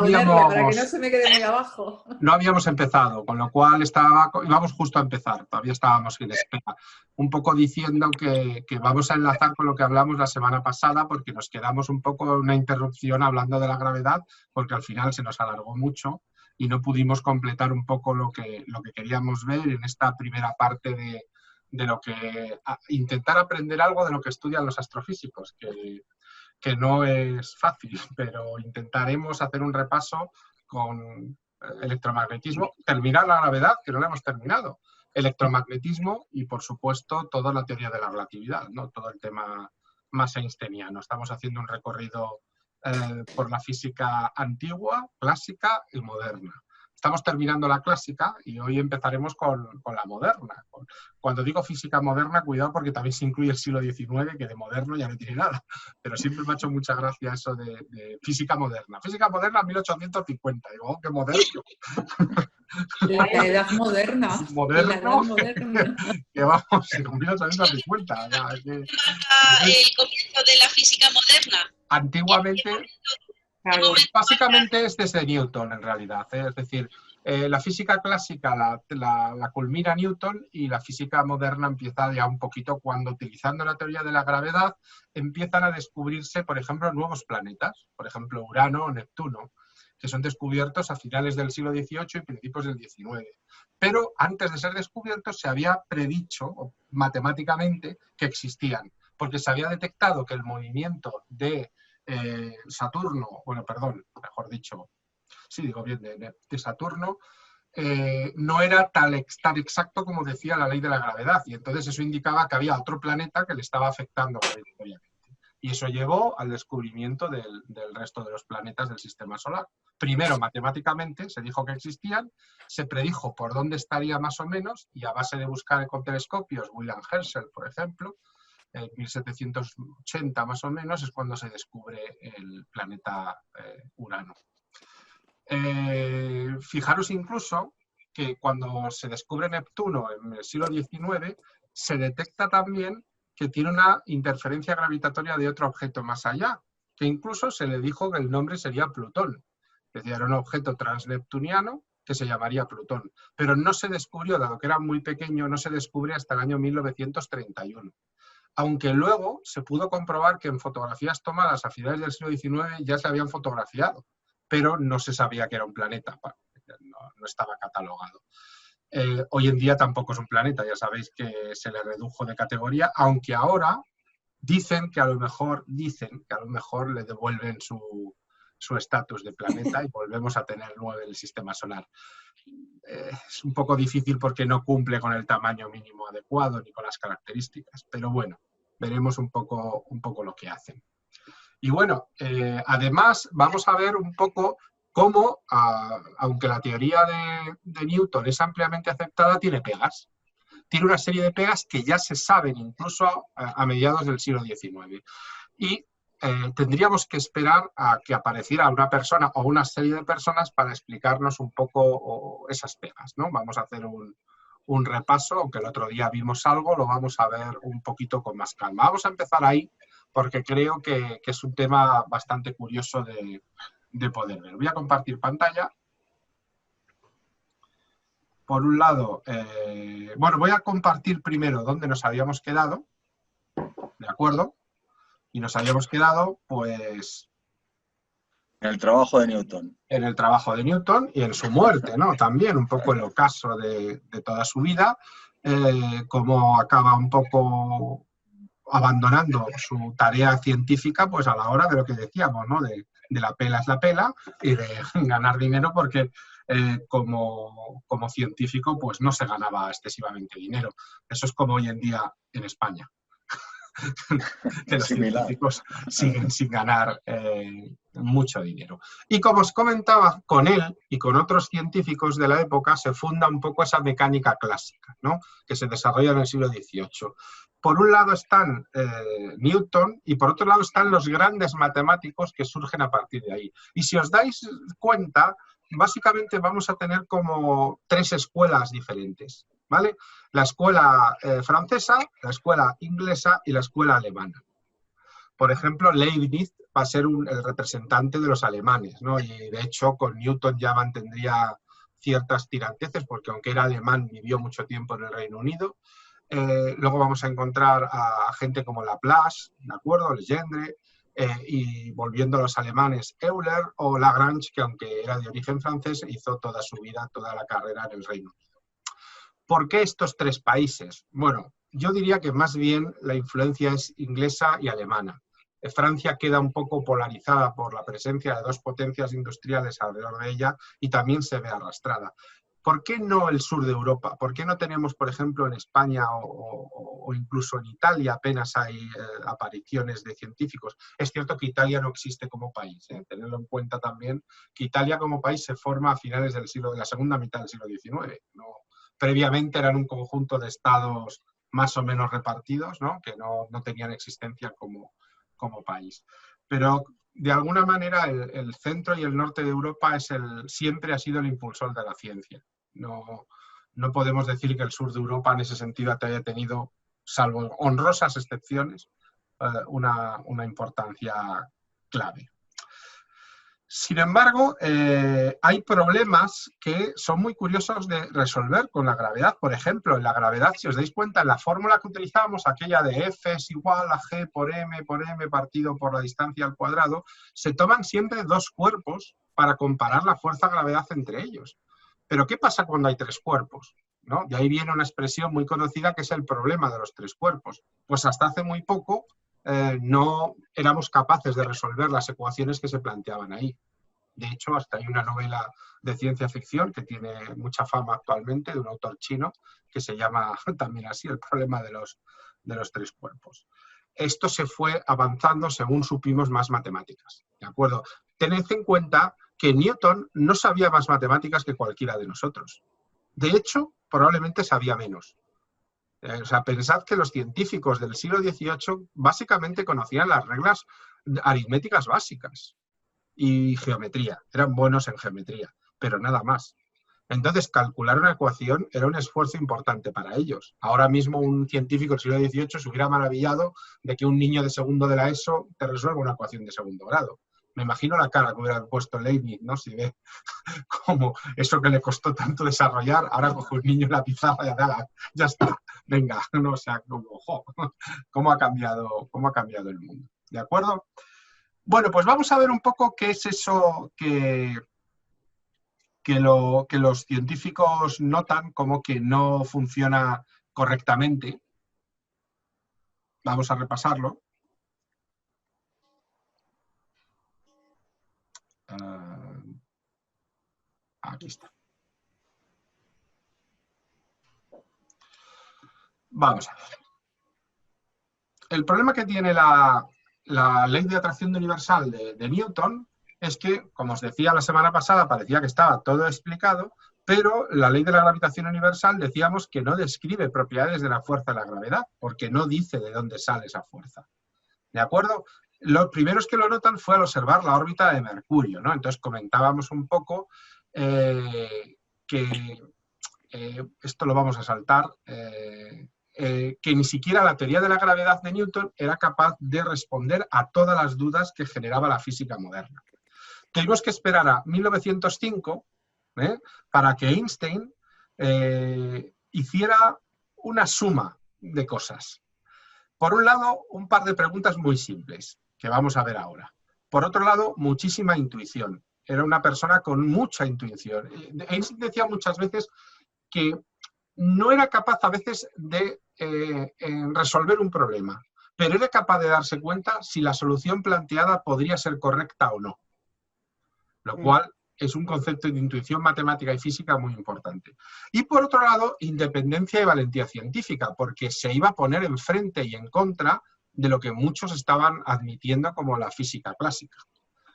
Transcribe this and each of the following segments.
ponerla para que no habíamos, se me quede muy abajo. no habíamos empezado, con lo cual íbamos justo a empezar, todavía estábamos en espera. Un poco diciendo que vamos a enlazar con lo que hablamos la semana pasada, porque nos quedamos un poco en una interrupción hablando de la gravedad, porque al final se nos alargó mucho y no pudimos completar un poco lo que queríamos ver en esta primera parte de lo que intentar aprender algo de lo que estudian los astrofísicos, que no es fácil, pero intentaremos hacer un repaso con electromagnetismo, terminar la gravedad, que no la hemos terminado, electromagnetismo y, por supuesto, toda la teoría de la relatividad, ¿no? Todo el tema más einsteiniano. Estamos haciendo un recorrido por la física antigua, clásica y moderna. Estamos terminando la clásica y hoy empezaremos con la moderna. Cuando digo física moderna, cuidado porque también se incluye el siglo XIX, que de moderno ya no tiene nada. Pero siempre me ha hecho mucha gracia eso de física moderna. Física moderna 1850. Digo, oh, qué moderno. La edad moderna. Moderno. La edad moderna. Que vamos, con 1850. Ya, el comienzo de la física moderna. Antiguamente, básicamente es desde Newton en realidad, ¿eh? Es decir, la física clásica la culmina Newton y la física moderna empieza ya un poquito cuando, utilizando la teoría de la gravedad, empiezan a descubrirse, por ejemplo, nuevos planetas, por ejemplo, Urano o Neptuno, que son descubiertos a finales del siglo XVIII y principios del XIX. Pero antes de ser descubiertos se había predicho matemáticamente que existían, porque se había detectado que el movimiento de Saturno, bueno, perdón, mejor dicho, sí, digo bien, de Saturno, no era tan exacto como decía la ley de la gravedad, y entonces eso indicaba que había otro planeta que le estaba afectando gravitatoriamente. Y eso llevó al descubrimiento del resto de los planetas del sistema solar. Primero, matemáticamente, se dijo que existían, se predijo por dónde estaría más o menos, y a base de buscar con telescopios, William Herschel, por ejemplo, en 1780 más o menos, es cuando se descubre el planeta Urano. Fijaros incluso que cuando se descubre Neptuno en el siglo XIX, se detecta también que tiene una interferencia gravitatoria de otro objeto más allá, que incluso se le dijo que el nombre sería Plutón. Es decir, era un objeto transneptuniano que se llamaría Plutón. Pero no se descubrió, dado que era muy pequeño, no se descubre hasta el año 1931. Aunque luego se pudo comprobar que en fotografías tomadas a finales del siglo XIX ya se habían fotografiado, pero no se sabía que era un planeta, no estaba catalogado. Hoy en día tampoco es un planeta, ya sabéis que se le redujo de categoría, aunque ahora dicen que a lo mejor le devuelven su estatus de planeta y volvemos a tener 9 en el sistema solar. Es un poco difícil porque no cumple con el tamaño mínimo adecuado ni con las características, pero bueno, veremos un poco lo que hacen. Y bueno, además vamos a ver un poco cómo, aunque la teoría de Newton es ampliamente aceptada, tiene pegas. Tiene una serie de pegas que ya se saben incluso a mediados del siglo XIX. Y tendríamos que esperar a que apareciera una persona o una serie de personas para explicarnos un poco esas pegas, ¿no? Vamos a hacer un repaso, aunque el otro día vimos algo, lo vamos a ver un poquito con más calma. Vamos a empezar ahí porque creo que es un tema bastante curioso de poder ver. Voy a compartir pantalla. Por un lado, bueno, voy a compartir primero dónde nos habíamos quedado, ¿de acuerdo? Y nos habíamos quedado, pues... En el trabajo de Newton. En el trabajo de Newton y en su muerte, ¿no? También un poco el ocaso de toda su vida, cómo acaba un poco abandonando su tarea científica, pues a la hora de lo que decíamos, ¿no? De la pela es la pela y de ganar dinero porque como científico pues no se ganaba excesivamente dinero. Eso es como hoy en día en España. Que los científicos siguen sin ganar mucho dinero. Y como os comentaba, con él y con otros científicos de la época se funda un poco esa mecánica clásica, ¿no? Que se desarrolla en el siglo XVIII. Por un lado están Newton y por otro lado están los grandes matemáticos que surgen a partir de ahí. Y si os dais cuenta, básicamente vamos a tener como 3 escuelas diferentes, ¿vale? La escuela francesa, la escuela inglesa y la escuela alemana. Por ejemplo, Leibniz va a ser el representante de los alemanes, ¿no? Y de hecho con Newton ya mantendría ciertas tiranteces, porque aunque era alemán vivió mucho tiempo en el Reino Unido. Luego vamos a encontrar a gente como Laplace, ¿de acuerdo? Legendre, y volviendo a los alemanes, Euler o Lagrange, que aunque era de origen francés, hizo toda su vida, toda la carrera en el Reino Unido. ¿Por qué estos tres países? Bueno, yo diría que más bien la influencia es inglesa y alemana. Francia queda un poco polarizada por la presencia de dos potencias industriales alrededor de ella y también se ve arrastrada. ¿Por qué no el sur de Europa? ¿Por qué no tenemos, por ejemplo, en España o incluso en Italia apenas hay apariciones de científicos? Es cierto que Italia no existe como país, tenedlo en cuenta también que Italia como país se forma a finales de la segunda mitad del siglo XIX. ¿No? Previamente eran un conjunto de estados más o menos repartidos, ¿no? Que no tenían existencia como país. Pero de alguna manera el centro y el norte de Europa siempre ha sido el impulsor de la ciencia. No podemos decir que el sur de Europa en ese sentido haya tenido, salvo honrosas excepciones, una importancia clave. Sin embargo, hay problemas que son muy curiosos de resolver con la gravedad. Por ejemplo, en la gravedad, si os dais cuenta, en la fórmula que utilizamos, aquella de F es igual a G por M partido por la distancia al cuadrado, se toman siempre dos cuerpos para comparar la fuerza-gravedad entre ellos. Pero ¿qué pasa cuando hay tres cuerpos? ¿No? De ahí viene una expresión muy conocida que es el problema de los tres cuerpos. Pues hasta hace muy poco no éramos capaces de resolver las ecuaciones que se planteaban ahí. De hecho, hasta hay una novela de ciencia ficción que tiene mucha fama actualmente, de un autor chino, que se llama también así, El problema de los tres cuerpos. Esto se fue avanzando según supimos más matemáticas, ¿de acuerdo? Tened en cuenta que Newton no sabía más matemáticas que cualquiera de nosotros. De hecho, probablemente sabía menos. O sea, pensad que los científicos del siglo XVIII básicamente conocían las reglas aritméticas básicas y geometría. Eran buenos en geometría, pero nada más. Entonces, calcular una ecuación era un esfuerzo importante para ellos. Ahora mismo un científico del siglo XVIII se hubiera maravillado de que un niño de segundo de la ESO te resuelva una ecuación de segundo grado. Me imagino la cara que hubiera puesto Leibniz, ¿no? Si ve como eso que le costó tanto desarrollar, ahora coge un niño en la pizarra y ya está, venga, no, o sea, cómo ha cambiado el mundo, ¿de acuerdo? Bueno, pues vamos a ver un poco qué es eso que los científicos notan como que no funciona correctamente. Vamos a repasarlo. Aquí está. Vamos a ver. El problema que tiene la ley de atracción universal de Newton es que, como os decía la semana pasada, parecía que estaba todo explicado, pero la ley de la gravitación universal decíamos que no describe propiedades de la fuerza de la gravedad, porque no dice de dónde sale esa fuerza. ¿De acuerdo? Los primeros que lo notan fue al observar la órbita de Mercurio, ¿no? Entonces comentábamos un poco que esto lo vamos a saltar, que ni siquiera la teoría de la gravedad de Newton era capaz de responder a todas las dudas que generaba la física moderna. Tuvimos que esperar a 1905 para que Einstein hiciera una suma de cosas. Por un lado, un par de preguntas muy simples, que vamos a ver ahora. Por otro lado, muchísima intuición. Era una persona con mucha intuición. Einstein decía muchas veces que no era capaz a veces de resolver un problema, pero era capaz de darse cuenta si la solución planteada podría ser correcta o no. Lo cual es un concepto de intuición matemática y física muy importante. Y por otro lado, independencia y valentía científica, porque se iba a poner enfrente y en contra de lo que muchos estaban admitiendo como la física clásica.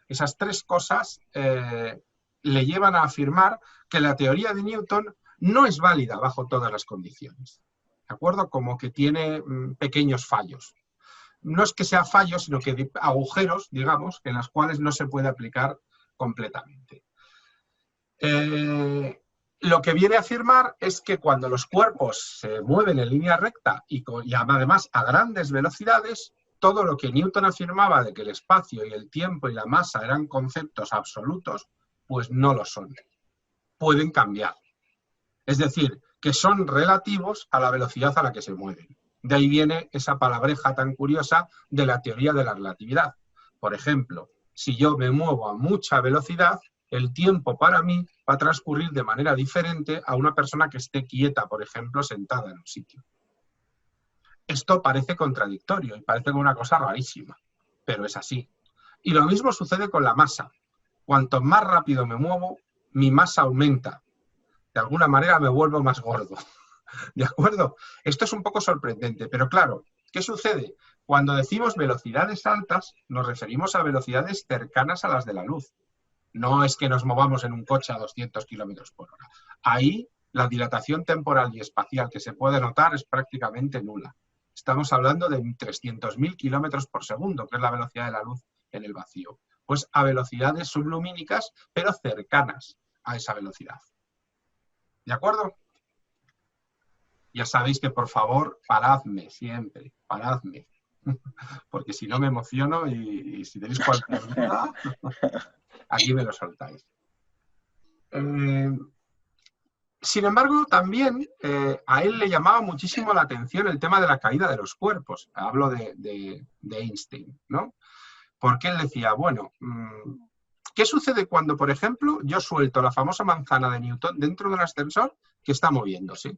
Esas tres cosas le llevan a afirmar que la teoría de Newton no es válida bajo todas las condiciones. ¿De acuerdo? Como que tiene pequeños fallos. No es que sea fallos, sino que agujeros, digamos, en los cuales no se puede aplicar completamente. Lo que viene a afirmar es que cuando los cuerpos se mueven en línea recta y además a grandes velocidades, todo lo que Newton afirmaba de que el espacio y el tiempo y la masa eran conceptos absolutos, pues no lo son. Pueden cambiar. Es decir, que son relativos a la velocidad a la que se mueven. De ahí viene esa palabreja tan curiosa de la teoría de la relatividad. Por ejemplo, si yo me muevo a mucha velocidad, el tiempo para mí va a transcurrir de manera diferente a una persona que esté quieta, por ejemplo, sentada en un sitio. Esto parece contradictorio y parece como una cosa rarísima, pero es así. Y lo mismo sucede con la masa. Cuanto más rápido me muevo, mi masa aumenta. De alguna manera me vuelvo más gordo. ¿De acuerdo? Esto es un poco sorprendente, pero claro, ¿qué sucede? Cuando decimos velocidades altas, nos referimos a velocidades cercanas a las de la luz. No es que nos movamos en un coche a 200 kilómetros por hora. Ahí la dilatación temporal y espacial que se puede notar es prácticamente nula. Estamos hablando de 300.000 kilómetros por segundo, que es la velocidad de la luz en el vacío. Pues a velocidades sublumínicas, pero cercanas a esa velocidad. ¿De acuerdo? Ya sabéis que, por favor, paradme siempre, paradme. Porque si no me emociono y si tenéis cualquier duda, aquí me lo soltáis. Sin embargo, también a él le llamaba muchísimo la atención el tema de la caída de los cuerpos. Hablo de Einstein, ¿no? Porque él decía, bueno, ¿qué sucede cuando, por ejemplo, yo suelto la famosa manzana de Newton dentro de un ascensor que está moviéndose?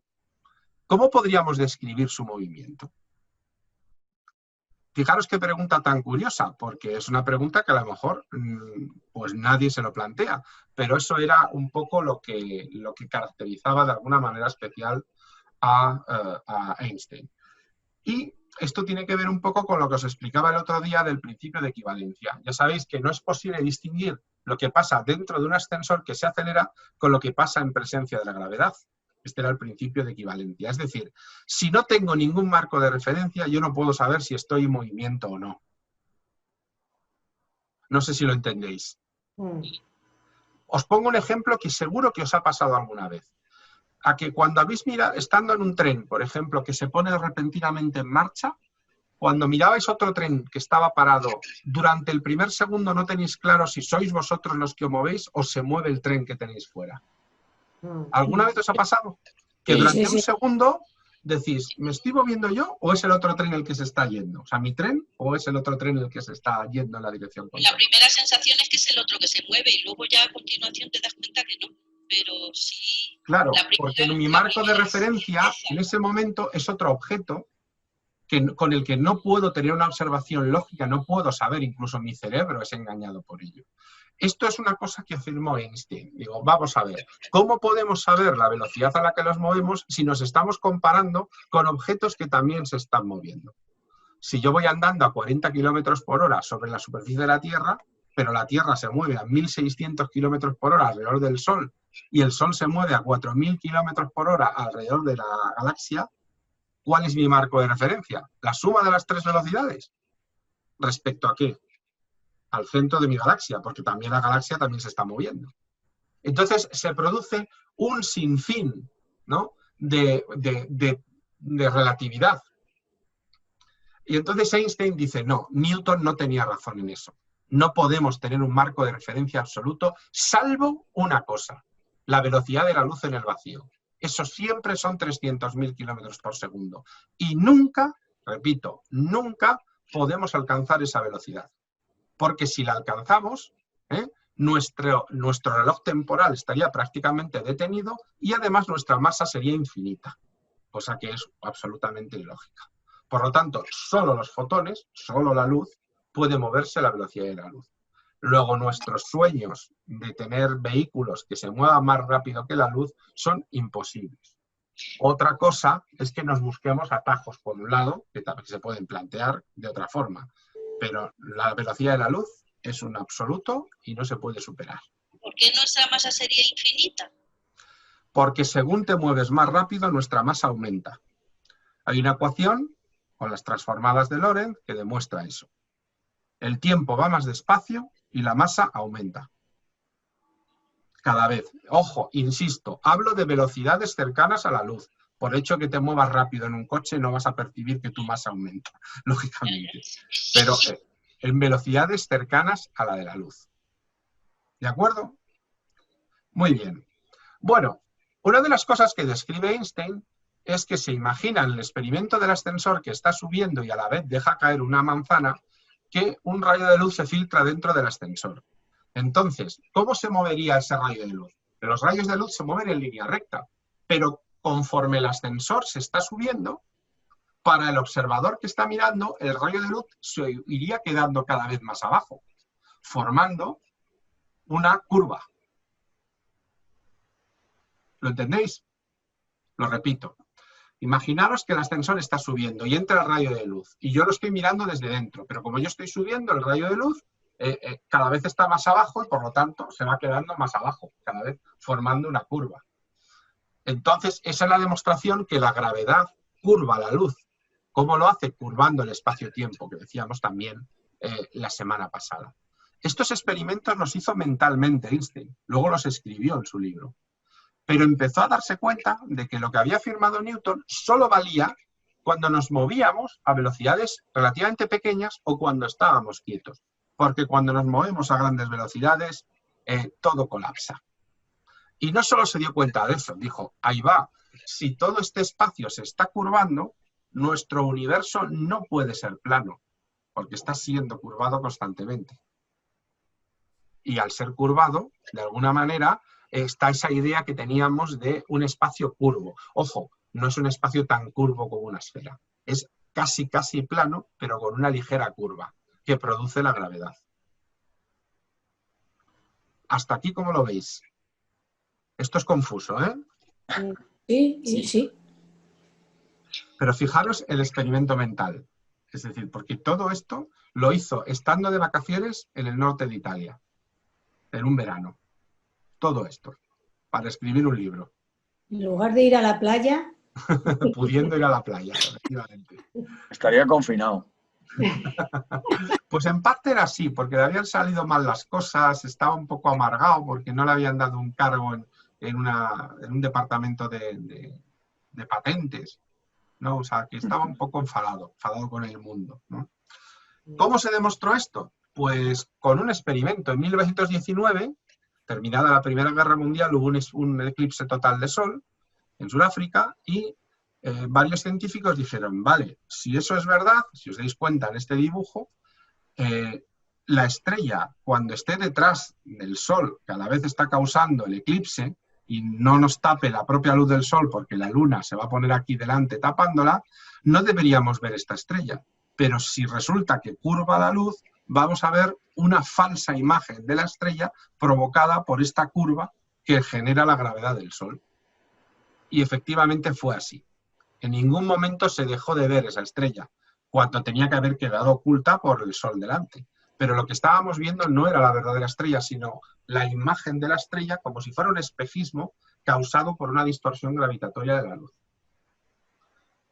¿Cómo podríamos describir su movimiento? Fijaros qué pregunta tan curiosa, porque es una pregunta que a lo mejor pues nadie se lo plantea, pero eso era un poco lo que caracterizaba de alguna manera especial a Einstein. Y esto tiene que ver un poco con lo que os explicaba el otro día del principio de equivalencia. Ya sabéis que no es posible distinguir lo que pasa dentro de un ascensor que se acelera con lo que pasa en presencia de la gravedad. Este era el principio de equivalencia. Es decir, si no tengo ningún marco de referencia, yo no puedo saber si estoy en movimiento o no. No sé si lo entendéis. Os pongo un ejemplo que seguro que os ha pasado alguna vez. A que cuando habéis mirado, estando en un tren, por ejemplo, que se pone repentinamente en marcha, cuando mirabais otro tren que estaba parado, durante el primer segundo no tenéis claro si sois vosotros los que os movéis o se mueve el tren que tenéis fuera. ¿Alguna vez os ha pasado? Que durante un segundo decís, ¿me estoy moviendo yo o es el otro tren el que se está yendo? O sea, ¿mi tren o es el otro tren el que se está yendo en la dirección contraria? La primera sensación es que es el otro que se mueve y luego ya a continuación te das cuenta que no. Pero sí... Claro, porque en mi marco de referencia, en ese momento, es otro objeto con el que no puedo tener una observación lógica, no puedo saber, incluso mi cerebro es engañado por ello. Esto es una cosa que afirmó Einstein. Digo, vamos a ver, ¿cómo podemos saber la velocidad a la que nos movemos si nos estamos comparando con objetos que también se están moviendo? Si yo voy andando a 40 kilómetros por hora sobre la superficie de la Tierra, pero la Tierra se mueve a 1.600 kilómetros por hora alrededor del Sol y el Sol se mueve a 4.000 kilómetros por hora alrededor de la galaxia, ¿cuál es mi marco de referencia? ¿La suma de las tres velocidades? ¿Respecto a qué? Al centro de mi galaxia, porque también la galaxia también se está moviendo. Entonces se produce un sinfín, ¿no?, de relatividad. Y entonces Einstein dice, no, Newton no tenía razón en eso. No podemos tener un marco de referencia absoluto, salvo una cosa, la velocidad de la luz en el vacío. Eso siempre son 300.000 kilómetros por segundo. Y nunca, repito, nunca podemos alcanzar esa velocidad. Porque si la alcanzamos, nuestro reloj temporal estaría prácticamente detenido y además nuestra masa sería infinita, cosa que es absolutamente ilógica. Por lo tanto, solo los fotones, solo la luz, puede moverse a la velocidad de la luz. Luego, nuestros sueños de tener vehículos que se muevan más rápido que la luz son imposibles. Otra cosa es que nos busquemos atajos por un lado, que también se pueden plantear de otra forma. Pero la velocidad de la luz es un absoluto y no se puede superar. ¿Por qué nuestra masa sería infinita? Porque según te mueves más rápido, nuestra masa aumenta. Hay una ecuación con las transformadas de Lorentz que demuestra eso. El tiempo va más despacio y la masa aumenta. Cada vez. Ojo, insisto, hablo de velocidades cercanas a la luz. por hecho que te muevas rápido en un coche, no vas a percibir que tu masa aumenta, lógicamente. Pero en velocidades cercanas a la de la luz. ¿De acuerdo? Muy bien. Bueno, una de las cosas que describe Einstein es que se imagina en el experimento del ascensor que está subiendo y a la vez deja caer una manzana, que un rayo de luz se filtra dentro del ascensor. Entonces, ¿cómo se movería ese rayo de luz? Los rayos de luz se mueven en línea recta, pero conforme el ascensor se está subiendo, para el observador que está mirando, el rayo de luz se iría quedando cada vez más abajo, formando una curva. ¿Lo entendéis? Lo repito. Imaginaros que el ascensor está subiendo y entra el rayo de luz y yo lo estoy mirando desde dentro, pero como yo estoy subiendo, el rayo de luz cada vez está más abajo y por lo tanto se va quedando más abajo, cada vez formando una curva. Entonces, esa es la demostración que la gravedad curva la luz. ¿Cómo lo hace? Curvando el espacio-tiempo, que decíamos también la semana pasada. Estos experimentos los hizo mentalmente Einstein, luego los escribió en su libro. Pero empezó a darse cuenta de que lo que había afirmado Newton solo valía cuando nos movíamos a velocidades relativamente pequeñas o cuando estábamos quietos. Porque cuando nos movemos a grandes velocidades, todo colapsa. Y no solo se dio cuenta de eso, dijo, ahí va, si todo este espacio se está curvando, nuestro universo no puede ser plano, porque está siendo curvado constantemente. Y al ser curvado, de alguna manera, está esa idea que teníamos de un espacio curvo. Ojo, no es un espacio tan curvo como una esfera. Es casi plano, pero con una ligera curva, que produce la gravedad. Hasta aquí, ¿cómo lo veis? Esto es confuso, ¿eh? Sí. Pero fijaros el experimento mental. Es decir, porque todo esto lo hizo estando de vacaciones en el norte de Italia, en un verano. Todo esto, para escribir un libro. En lugar de ir a la playa... Pudiendo ir a la playa, efectivamente. Estaría confinado. Pues en parte era así, porque le habían salido mal las cosas, estaba un poco amargado porque no le habían dado un cargo en un departamento de patentes, ¿no? O sea, que estaba un poco enfadado con el mundo, ¿no? ¿Cómo se demostró esto? Pues con un experimento. En 1919, terminada la Primera Guerra Mundial, hubo un eclipse total de sol en Sudáfrica y varios científicos dijeron, vale, si eso es verdad, si os dais cuenta en este dibujo, la estrella, cuando esté detrás del Sol, que a la vez está causando el eclipse, y no nos tape la propia luz del Sol porque la Luna se va a poner aquí delante tapándola, no deberíamos ver esta estrella. Pero si resulta que curva la luz, vamos a ver una falsa imagen de la estrella provocada por esta curva que genera la gravedad del Sol. Y efectivamente fue así. En ningún momento se dejó de ver esa estrella, cuando tenía que haber quedado oculta por el Sol delante. Pero lo que estábamos viendo no era la verdadera estrella, sino la imagen de la estrella como si fuera un espejismo causado por una distorsión gravitatoria de la luz.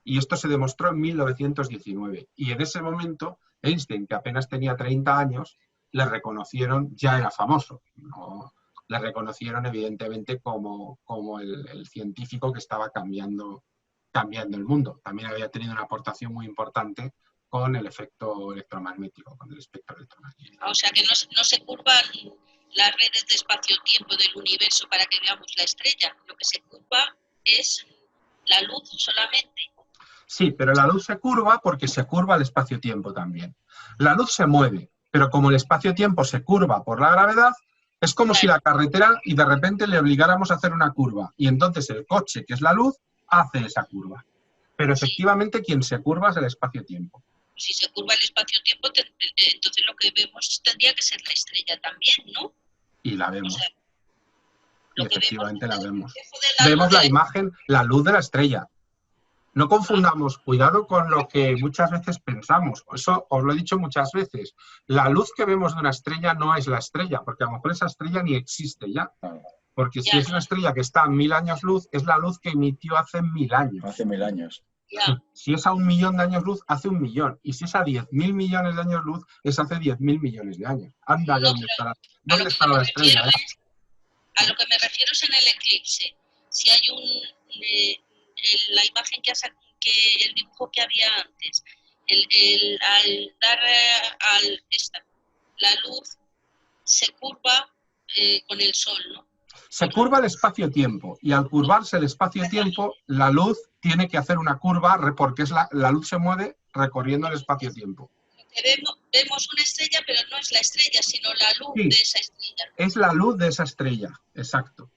Y esto se demostró en 1919. Y en ese momento, Einstein, que apenas tenía 30 años, le reconocieron, ya era famoso, ¿no? Le reconocieron evidentemente como el científico que estaba cambiando el mundo. También había tenido una aportación muy importante con el efecto electromagnético, con el espectro electromagnético. O sea que no se curvan las redes de espacio-tiempo del universo para que veamos la estrella. Lo que se curva es la luz solamente. Sí, pero la luz se curva porque se curva el espacio-tiempo también. La luz se mueve, pero como el espacio-tiempo se curva por la gravedad, es como si la carretera y de repente le obligáramos a hacer una curva. Y entonces el coche, que es la luz, hace esa curva. Pero efectivamente quien se curva es el espacio-tiempo. Si se curva el espacio-tiempo, entonces lo que vemos tendría que ser la estrella también, ¿no? Y la vemos. O sea, y efectivamente la vemos. La Vemos la luz imagen, la luz de la estrella. No confundamos, cuidado con lo que muchas veces pensamos. Eso os lo he dicho muchas veces. La luz que vemos de una estrella no es la estrella, porque a lo mejor esa estrella ni existe ya. Porque si es una estrella que está a 1000 años luz, es la luz que emitió hace 1000 años. Hace 1000 años. Ya. Si es a 1 millón de años luz, hace 1 millón. Y si es a 10.000 millones de años luz, es hace 10.000 millones de años. Anda, ¿dónde estará? ¿Dónde está la estrella? A lo que me refiero es en el eclipse. Si hay la imagen el dibujo que había antes, al dar la luz se curva con el sol, ¿no? Se curva el espacio-tiempo y al curvarse el espacio-tiempo, la luz tiene que hacer una curva porque la luz se mueve recorriendo el espacio-tiempo. Vemos una estrella, pero no es la estrella, sino la luz Sí, de esa estrella. es la luz de esa estrella, exacto.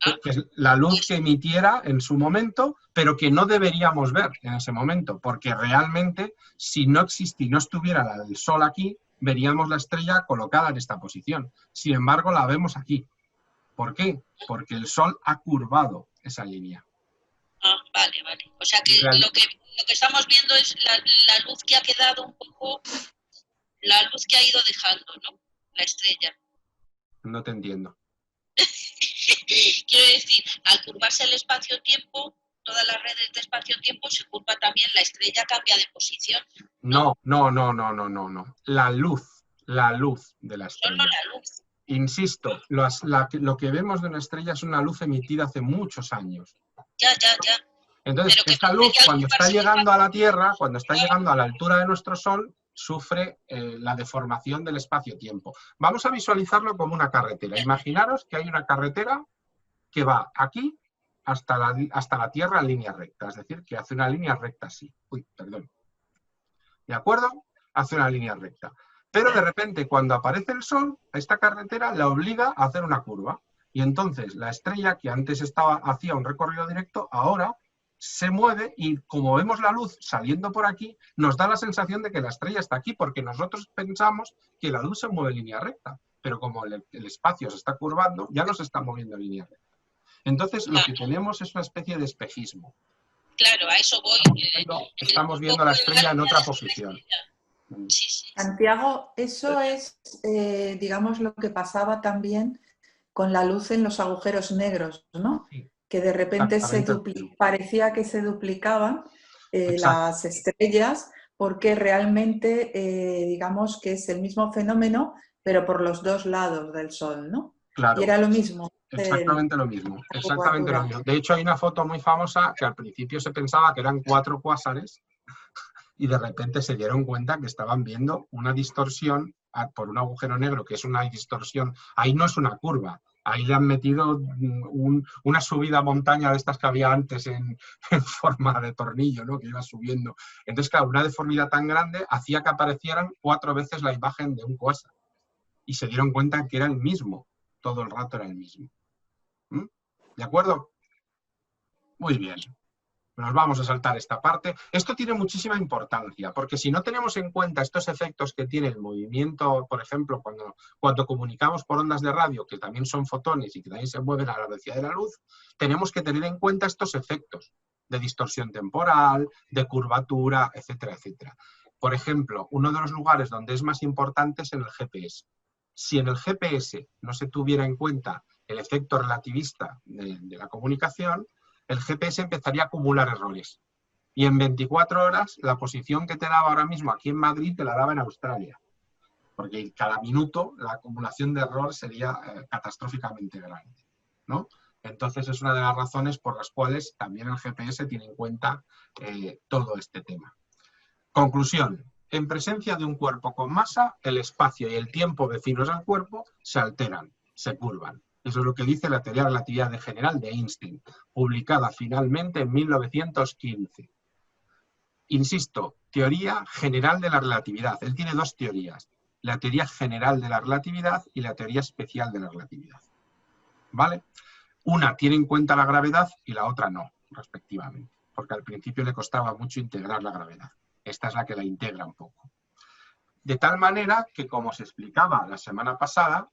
Ah, Que es la luz que emitiera en su momento, pero que no deberíamos ver en ese momento, porque realmente si no existiera y no estuviera el sol aquí, veríamos la estrella colocada en esta posición. Sin embargo, la vemos aquí. ¿Por qué? Porque el sol ha curvado esa línea. Ah, vale, vale. O sea que lo que estamos viendo es la luz que ha quedado un poco, la luz que ha ido dejando, ¿no? La estrella. No te entiendo. Quiero decir, al curvarse el espacio-tiempo, todas las redes de espacio-tiempo se curva también, la estrella cambia de posición. No. La luz de la estrella. Solo la luz. Insisto, lo que vemos de una estrella es una luz emitida hace muchos años. Ya. Entonces, Pero que esta luz, al cuando está curvarse el llegando a la Tierra, cuando está llegando a la altura de nuestro Sol, sufre la deformación del espacio-tiempo. Vamos a visualizarlo como una carretera. Imaginaros que hay una carretera que va aquí hasta la Tierra en línea recta, es decir, que hace una línea recta así. Uy, perdón. ¿De acuerdo? Hace una línea recta. Pero de repente, cuando aparece el Sol, esta carretera la obliga a hacer una curva. Y entonces la estrella, que antes hacía un recorrido directo, ahora se mueve y como vemos la luz saliendo por aquí, nos da la sensación de que la estrella está aquí, porque nosotros pensamos que la luz se mueve en línea recta. Pero como el espacio se está curvando, ya no se está moviendo en línea recta. Entonces lo que tenemos es una especie de espejismo. Claro, a eso voy. Estamos viendo la estrella en otra posición. Sí. Santiago, eso es, digamos, lo que pasaba también con la luz en los agujeros negros, ¿no? Sí. Que de repente parecía que se duplicaban las estrellas porque realmente, digamos, que es el mismo fenómeno, pero por los dos lados del Sol, ¿no? Claro. Y era lo mismo. Exactamente lo mismo. Exactamente lo mismo. De hecho, hay una foto muy famosa que al principio se pensaba que eran 4 cuásares y de repente se dieron cuenta que estaban viendo una distorsión por un agujero negro, que es una distorsión. Ahí no es una curva. Ahí le han metido una subida a montaña de estas que había antes en forma de tornillo, ¿no? Que iba subiendo. Entonces, claro, una deformidad tan grande hacía que aparecieran 4 veces la imagen de un cuásar. Y se dieron cuenta que era el mismo. Todo el rato era el mismo. ¿De acuerdo? Muy bien. Nos vamos a saltar esta parte. Esto tiene muchísima importancia, porque si no tenemos en cuenta estos efectos que tiene el movimiento, por ejemplo, cuando comunicamos por ondas de radio, que también son fotones y que también se mueven a la velocidad de la luz, tenemos que tener en cuenta estos efectos de distorsión temporal, de curvatura, etcétera, etcétera. Por ejemplo, uno de los lugares donde es más importante es en el GPS. Si en el GPS no se tuviera en cuenta el efecto relativista de la comunicación, el GPS empezaría a acumular errores. Y en 24 horas, la posición que te daba ahora mismo aquí en Madrid, te la daba en Australia. Porque cada minuto la acumulación de error sería catastróficamente grande, ¿no? Entonces es una de las razones por las cuales también el GPS tiene en cuenta todo este tema. Conclusión. En presencia de un cuerpo con masa, el espacio y el tiempo vecinos al cuerpo se alteran, se curvan. Eso es lo que dice la teoría de relatividad general de Einstein, publicada finalmente en 1915. Insisto, teoría general de la relatividad. Él tiene 2 teorías, la teoría general de la relatividad y la teoría especial de la relatividad. ¿Vale? Una tiene en cuenta la gravedad y la otra no, respectivamente, porque al principio le costaba mucho integrar la gravedad. Esta es la que la integra un poco. De tal manera que, como se explicaba la semana pasada,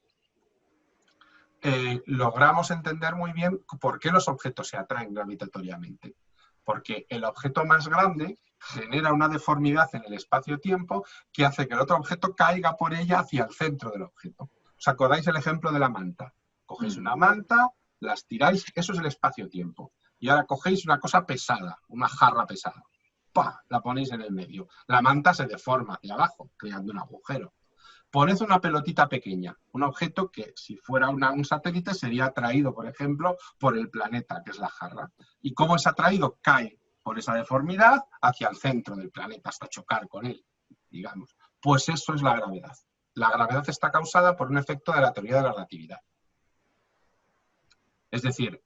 logramos entender muy bien por qué los objetos se atraen gravitatoriamente. Porque el objeto más grande genera una deformidad en el espacio-tiempo que hace que el otro objeto caiga por ella hacia el centro del objeto. ¿Os acordáis el ejemplo de la manta? Cogéis una manta, la estiráis, eso es el espacio-tiempo. Y ahora cogéis una cosa pesada, una jarra pesada. ¡Pah! La ponéis en el medio. La manta se deforma hacia abajo, creando un agujero. Poned una pelotita pequeña, un objeto que si fuera un satélite sería atraído, por ejemplo, por el planeta, que es la jarra. ¿Y cómo es atraído? Cae por esa deformidad hacia el centro del planeta, hasta chocar con él, digamos. Pues eso es la gravedad. La gravedad está causada por un efecto de la teoría de la relatividad. Es decir,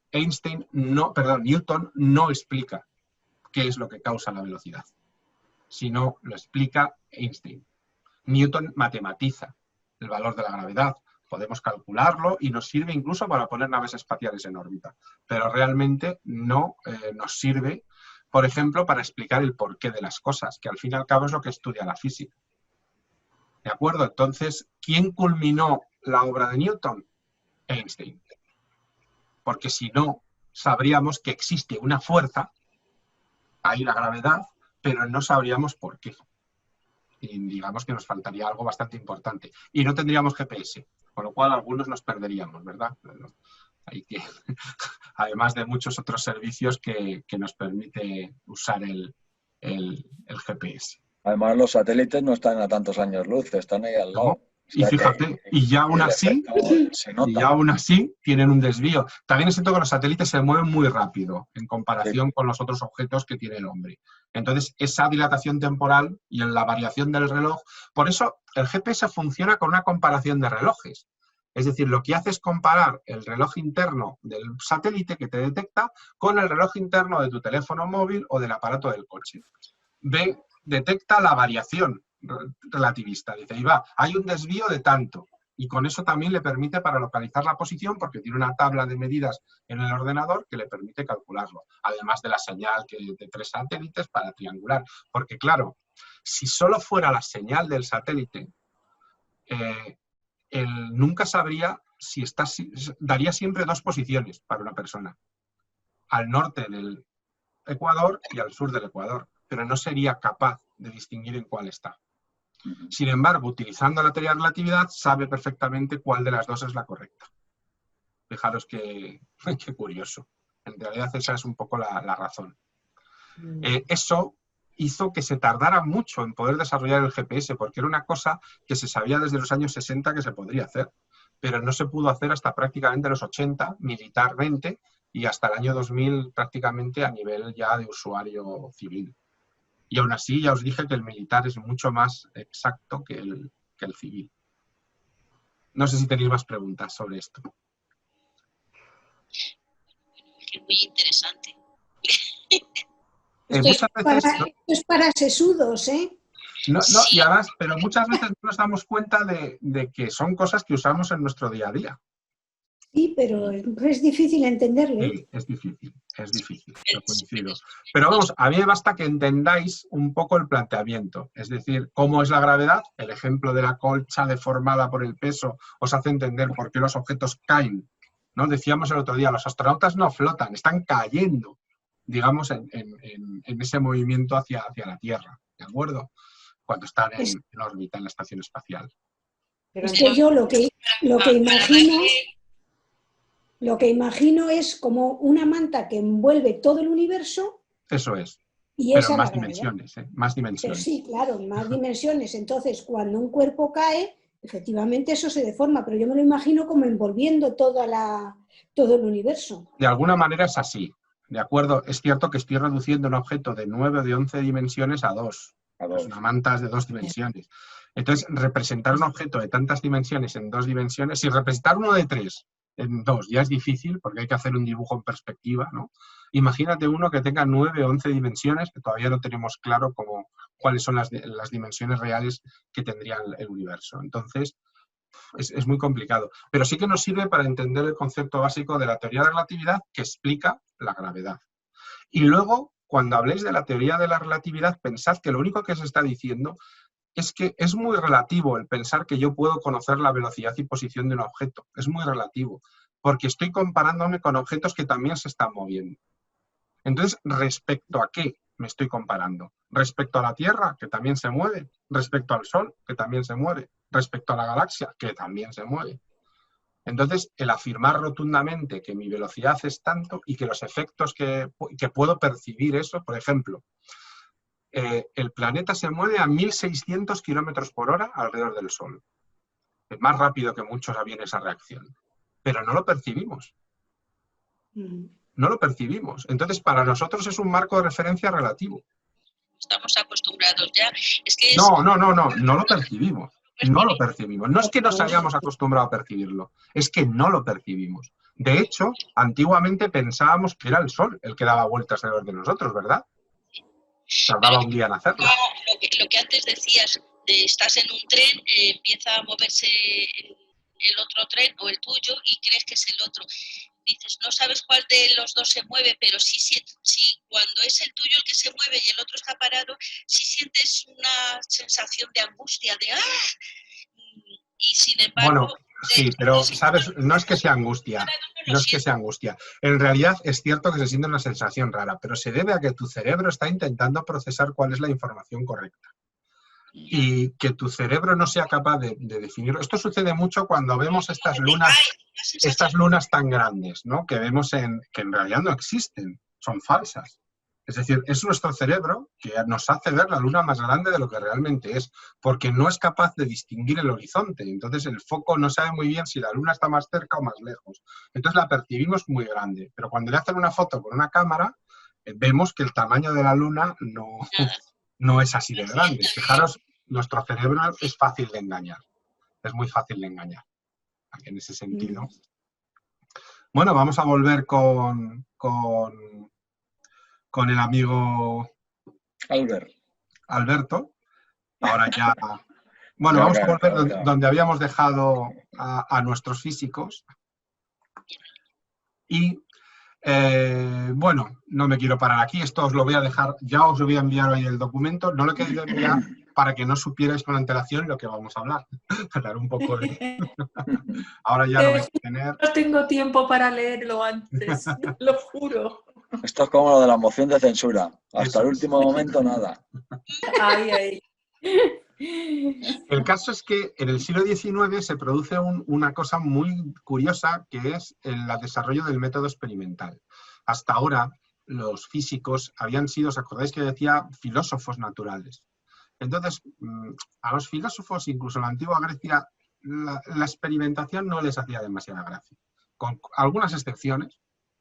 Newton no explica qué es lo que causa la velocidad, sino lo explica Einstein. Newton matematiza el valor de la gravedad, podemos calcularlo y nos sirve incluso para poner naves espaciales en órbita, pero realmente no nos sirve, por ejemplo, para explicar el porqué de las cosas, que al fin y al cabo es lo que estudia la física. ¿De acuerdo? Entonces, ¿quién culminó la obra de Newton? Einstein. Porque si no, sabríamos que existe una fuerza, ahí la gravedad, pero no sabríamos por qué. Y digamos que nos faltaría algo bastante importante. Y no tendríamos GPS, con lo cual algunos nos perderíamos, ¿verdad? Hay que, además de muchos otros servicios que nos permite usar el GPS. Además, los satélites no están a tantos años luz, están ahí al lado. ¿No? Y fíjate, y aún así tienen un desvío. También es cierto que los satélites se mueven muy rápido en comparación con los otros objetos que tiene el hombre. Entonces, esa dilatación temporal y en la variación del reloj, por eso el GPS funciona con una comparación de relojes. Es decir, lo que hace es comparar el reloj interno del satélite que te detecta con el reloj interno de tu teléfono móvil o del aparato del coche. Detecta la variación relativista. Dice, ahí va, hay un desvío de tanto. Y con eso también le permite para localizar la posición, porque tiene una tabla de medidas en el ordenador que le permite calcularlo. Además de la señal de 3 satélites para triangular. Porque claro, si solo fuera la señal del satélite, él nunca sabría si daría siempre 2 posiciones para una persona. Al norte del Ecuador y al sur del Ecuador. Pero no sería capaz de distinguir en cuál está. Sin embargo, utilizando la teoría de la relatividad, sabe perfectamente cuál de las 2 es la correcta. Fijaros qué curioso. En realidad esa es un poco la razón. Eso hizo que se tardara mucho en poder desarrollar el GPS, porque era una cosa que se sabía desde los años 60 que se podría hacer, pero no se pudo hacer hasta prácticamente los 80, militarmente, y hasta el año 2000 prácticamente a nivel ya de usuario civil. Y aún así, ya os dije que el militar es mucho más exacto que el civil. No sé si tenéis más preguntas sobre esto. Es muy interesante. Esto es para sesudos, ¿eh? No, y además, pero muchas veces no nos damos cuenta de que son cosas que usamos en nuestro día a día. Sí, pero es difícil entenderlo. Sí, es difícil, lo coincido. Pero vamos, a mí me basta que entendáis un poco el planteamiento, es decir, cómo es la gravedad, el ejemplo de la colcha deformada por el peso os hace entender por qué los objetos caen, ¿no? Decíamos el otro día, los astronautas no flotan, están cayendo, digamos, en ese movimiento hacia la Tierra, ¿de acuerdo? Cuando están en órbita en la estación espacial. Es que yo lo que imagino es como una manta que envuelve todo el universo. Eso es. Y pero más dimensiones, más dimensiones. Pero sí, claro, más dimensiones. Entonces, cuando un cuerpo cae, efectivamente eso se deforma, pero yo me lo imagino como envolviendo todo el universo. De alguna manera es así, ¿de acuerdo? Es cierto que estoy reduciendo un objeto de 9 o de 11 dimensiones a 2. Pues una manta es de 2 dimensiones. Entonces, representar un objeto de tantas dimensiones en 2 dimensiones, si representar uno de 3 en 2 ya es difícil porque hay que hacer un dibujo en perspectiva, ¿no? Imagínate uno que tenga 9 o 11 dimensiones, que todavía no tenemos claro cuáles son las dimensiones reales que tendría el universo. Entonces, es muy complicado. Pero sí que nos sirve para entender el concepto básico de la teoría de la relatividad que explica la gravedad. Y luego, cuando habléis de la teoría de la relatividad, pensad que lo único que se está diciendo es que es muy relativo el pensar que yo puedo conocer la velocidad y posición de un objeto. Es muy relativo, porque estoy comparándome con objetos que también se están moviendo. Entonces, ¿respecto a qué me estoy comparando? Respecto a la Tierra, que también se mueve. Respecto al Sol, que también se mueve. Respecto a la galaxia, que también se mueve. Entonces, el afirmar rotundamente que mi velocidad es tanto y que los efectos que puedo percibir eso, por ejemplo, el planeta se mueve a 1.600 kilómetros por hora alrededor del Sol. más rápido que muchos aviones esa reacción, pero no lo percibimos. No lo percibimos. Entonces, para nosotros es un marco de referencia relativo. Estamos acostumbrados ya. Es que no lo percibimos. No lo percibimos. No es que nos hayamos acostumbrado a percibirlo, es que no lo percibimos. De hecho, antiguamente pensábamos que era el Sol el que daba vueltas alrededor de nosotros, ¿verdad? Tardaba un día en hacerlo. Lo que antes decías, estás en un tren, empieza a moverse el otro tren o el tuyo y crees que es el otro. Dices, no sabes cuál de los dos se mueve, pero sí cuando es el tuyo el que se mueve y el otro está parado, sí sientes una sensación de angustia, de ¡ah! Y sin embargo... Bueno, sí, pero, ¿sabes? No es que sea angustia. No es que sea angustia. En realidad es cierto que se siente una sensación rara, pero se debe a que tu cerebro está intentando procesar cuál es la información correcta. Y que tu cerebro no sea capaz de definirlo. Esto sucede mucho cuando vemos estas lunas tan grandes, ¿no? Que vemos que en realidad no existen, son falsas. Es decir, es nuestro cerebro que nos hace ver la luna más grande de lo que realmente es, porque no es capaz de distinguir el horizonte. Entonces el foco no sabe muy bien si la luna está más cerca o más lejos. Entonces la percibimos muy grande, pero cuando le hacen una foto con una cámara, vemos que el tamaño de la luna no es así de grande. Fijaros, nuestro cerebro es fácil de engañar. Es muy fácil de engañar. En ese sentido. Bueno, vamos a volver con el amigo Alberto. Ahora ya... Bueno, vamos a volver donde habíamos dejado a nuestros físicos. Y... bueno, no me quiero parar aquí, esto os lo voy a dejar, ya os lo voy a enviar hoy el documento, no lo he querido enviar para que no supierais con antelación lo que vamos a hablar. Dar un poco de... Ahora ya lo vais a tener. No tengo tiempo para leerlo antes, lo juro. Esto es como lo de la moción de censura, hasta el último momento nada. Ay. El caso es que en el siglo XIX se produce una cosa muy curiosa, que es el desarrollo del método experimental. Hasta ahora los físicos habían sido, ¿os acordáis que decía filósofos naturales? Entonces, a los filósofos, incluso en la antigua Grecia, la experimentación no les hacía demasiada gracia. Con algunas excepciones,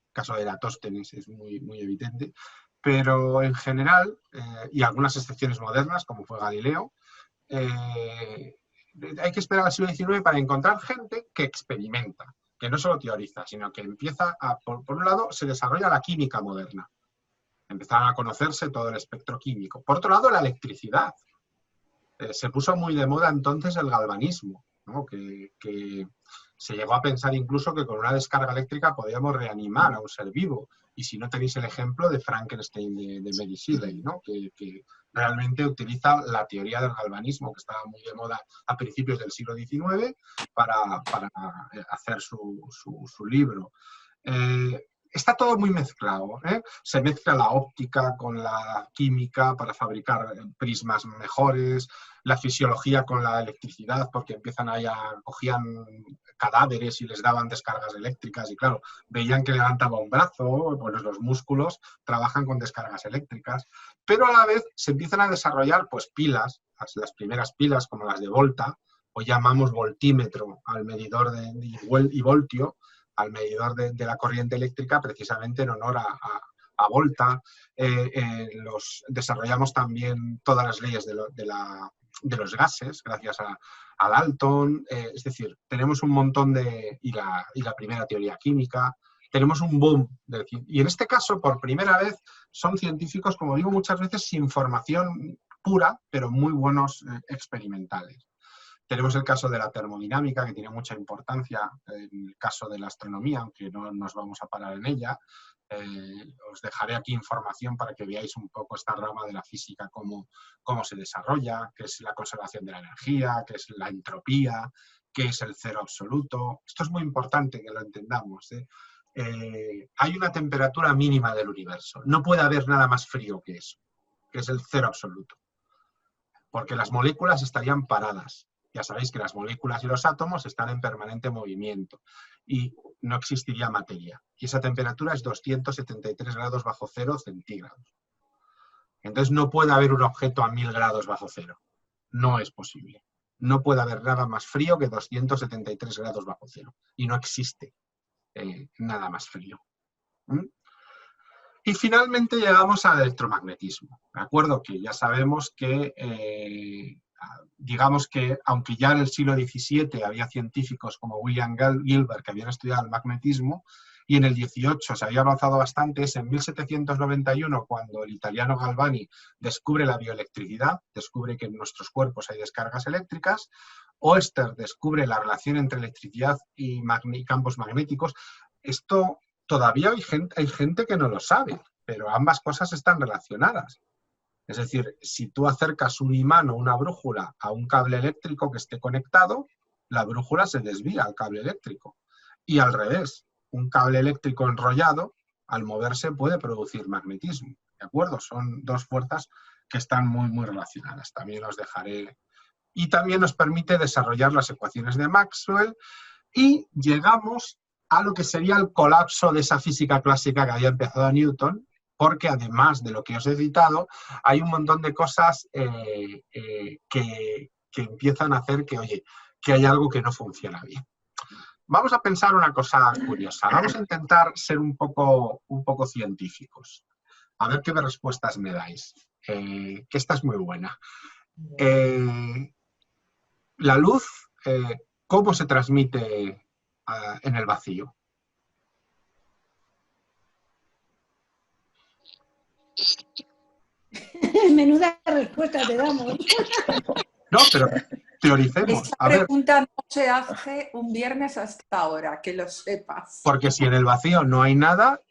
el caso de Eratóstenes es muy, muy evidente, pero en general, y algunas excepciones modernas, como fue Galileo, hay que esperar al siglo XIX para encontrar gente que experimenta, que no solo teoriza, sino que empieza por un lado, se desarrolla la química moderna. Empezaron a conocerse todo el espectro químico. Por otro lado, la electricidad. Se puso muy de moda entonces el galvanismo, ¿no? Que se llegó a pensar incluso que con una descarga eléctrica podíamos reanimar a un ser vivo. Y si no tenéis el ejemplo de Frankenstein de Mary Shelley, ¿no? que realmente utiliza la teoría del galvanismo, que estaba muy de moda a principios del siglo XIX, para hacer su libro. Está todo muy mezclado, ¿eh? Se mezcla la óptica con la química para fabricar prismas mejores, la fisiología con la electricidad, porque cogían cadáveres y les daban descargas eléctricas y claro, veían que levantaba un brazo, pues los músculos trabajan con descargas eléctricas, pero a la vez se empiezan a desarrollar pues pilas, las primeras pilas como las de Volta, o llamamos voltímetro al medidor y voltio, al medidor de la corriente eléctrica, precisamente en honor a Volta. Desarrollamos también todas las leyes de los gases, gracias a Dalton. Es decir, tenemos un montón y la primera teoría química. Tenemos un boom. Y en este caso, por primera vez, son científicos, como digo muchas veces, sin formación pura, pero muy buenos experimentales. Tenemos el caso de la termodinámica, que tiene mucha importancia en el caso de la astronomía, aunque no nos vamos a parar en ella. Os dejaré aquí información para que veáis un poco esta rama de la física, cómo se desarrolla, qué es la conservación de la energía, qué es la entropía, qué es el cero absoluto. Esto es muy importante que lo entendamos, ¿eh? Hay una temperatura mínima del universo. No puede haber nada más frío que eso, que es el cero absoluto. Porque las moléculas estarían paradas. Ya sabéis que las moléculas y los átomos están en permanente movimiento y no existiría materia. Y esa temperatura es 273 grados bajo cero centígrados. Entonces no puede haber un objeto a 1000 grados bajo cero. No es posible. no puede haber nada más frío que 273 grados bajo cero. Y no existe nada más frío. ¿Mm? Y finalmente llegamos al electromagnetismo, ¿de acuerdo? Que ya sabemos que, digamos que, aunque ya en el siglo XVII había científicos como William Gilbert que habían estudiado el magnetismo, y en el XVIII se había avanzado bastante, es en 1791 cuando el italiano Galvani descubre la bioelectricidad, descubre que en nuestros cuerpos hay descargas eléctricas. Oersted descubre la relación entre electricidad y campos magnéticos. Esto todavía hay gente que no lo sabe, pero ambas cosas están relacionadas. Es decir, si tú acercas un imán o una brújula a un cable eléctrico que esté conectado, la brújula se desvía al cable eléctrico. Y al revés, un cable eléctrico enrollado, al moverse, puede producir magnetismo. ¿De acuerdo? Son dos fuerzas que están muy relacionadas. También os dejaré. Y también nos permite desarrollar las ecuaciones de Maxwell y llegamos a lo que sería el colapso de esa física clásica que había empezado Newton, porque además de lo que os he citado, hay un montón de cosas que empiezan a hacer que, oye, que hay algo que no funciona bien. Vamos a pensar una cosa curiosa. Vamos a intentar ser un poco científicos. A ver qué respuestas me dais. Que esta es muy buena. La luz, ¿cómo se transmite en el vacío? Menuda respuesta te damos. No, pero teoricemos. Esta A ver, pregunta no se hace un viernes hasta ahora, que lo sepas. porque si en el vacío no hay nada,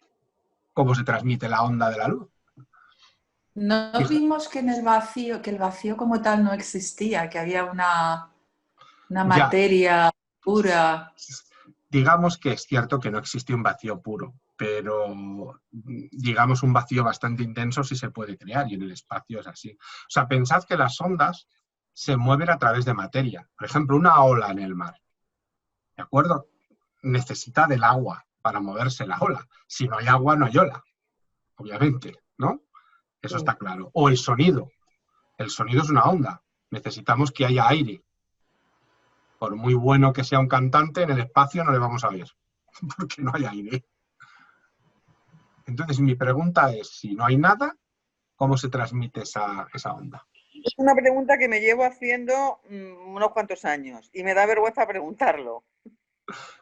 ¿cómo se transmite la onda de la luz? No vimos que en el vacío, que el vacío como tal no existía, que había una materia pura. Digamos que es cierto que no existe un vacío puro, pero digamos un vacío bastante intenso sí se puede crear y en el espacio es así. O sea, pensad que las ondas se mueven a través de materia. Por ejemplo, una ola en el mar, ¿de acuerdo? Necesita del agua para moverse la ola. Si no hay agua, no hay ola, obviamente, ¿no? Eso está claro. O el sonido. El sonido es una onda. Necesitamos que haya aire. Por muy bueno que sea un cantante, en el espacio no le vamos a ver, porque no hay aire. Entonces, mi pregunta es, si no hay nada, ¿cómo se transmite esa onda? Es una pregunta que me llevo haciendo unos cuantos años y me da vergüenza preguntarlo.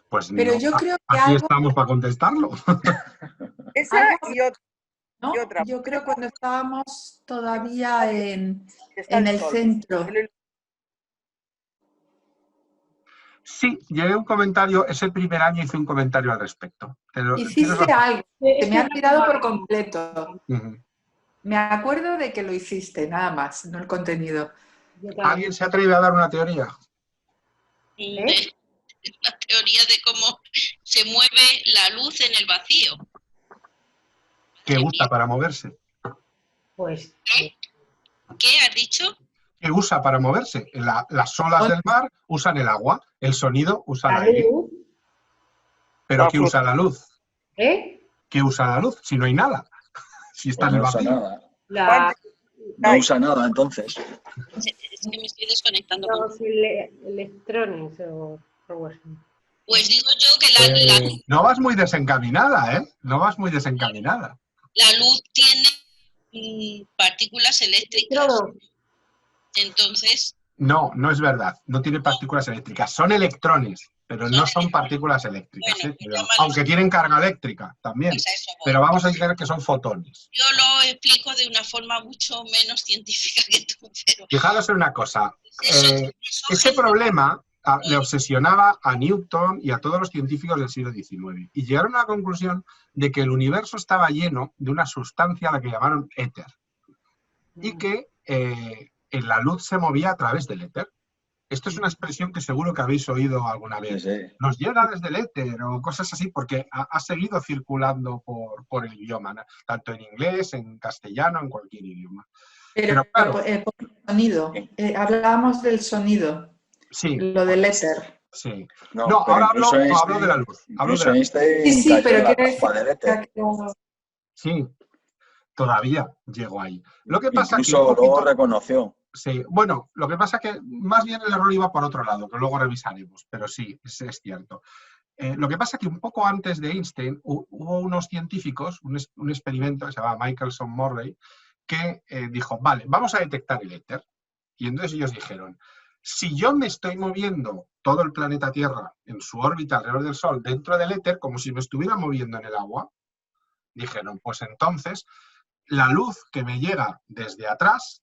Pues pero no, yo creo que aquí estamos para contestarlo. Esa y otra. ¿no? Y otra. Yo creo que cuando estábamos todavía en el sol. centro. Sí, llegué a un comentario, ese primer año hice un comentario al respecto. Hiciste algo, que me ha olvidado por completo. Uh-huh. Me acuerdo de que lo hiciste, nada más, no el contenido. ¿Alguien se atreve a dar una teoría? Una teoría de cómo se mueve la luz en el vacío. ¿Qué usa para moverse? Pues. ¿Qué has dicho? ¿Qué usa para moverse? Las olas del mar usan el agua, el sonido usa el aire. ¿Pero qué usa la luz? ¿Qué usa la luz? Si no hay nada. Si está en el vacío. No usa nada, entonces. Es que me estoy desconectando. Los electrones o algo así. Pues digo yo que no vas muy desencaminada, ¿eh? No vas muy desencaminada. La luz tiene partículas eléctricas. Entonces... No, no es verdad. No tiene partículas eléctricas. Son electrones, pero no son partículas eléctricas. Bueno, aunque tienen carga eléctrica también. Pues pero vamos a decir que son fotones. Yo lo explico de una forma mucho menos científica que tú. Pero... Fijaros en una cosa. Ese problema le obsesionaba a Newton y a todos los científicos del siglo XIX. Y llegaron a la conclusión de que el universo estaba lleno de una sustancia a la que llamaron éter. Y que en la luz se movía a través del éter. Esto es una expresión que seguro que habéis oído alguna vez. Sí. Nos llega desde el éter o cosas así, porque ha seguido circulando por el idioma, ¿no? Tanto en inglés, en castellano, en cualquier idioma. Pero claro, por el sonido. Hablábamos del sonido. Sí. Lo del éter. Sí. No, ahora hablo de la luz. Hablo de la luz. Sí, pero quiere decir que... Sí, todavía llego ahí. Lo que pasa incluso que luego reconoció. Sí, bueno, lo que pasa que más bien el error iba por otro lado, que luego revisaremos, pero sí, es cierto. Lo que pasa es que un poco antes de Einstein hubo unos científicos, un experimento que se llama Michelson-Morley, que dijo, vale, vamos a detectar el éter. Y entonces ellos dijeron, si yo me estoy moviendo todo el planeta Tierra en su órbita alrededor del Sol dentro del éter, como si me estuviera moviendo en el agua, dijeron, pues entonces la luz que me llega desde atrás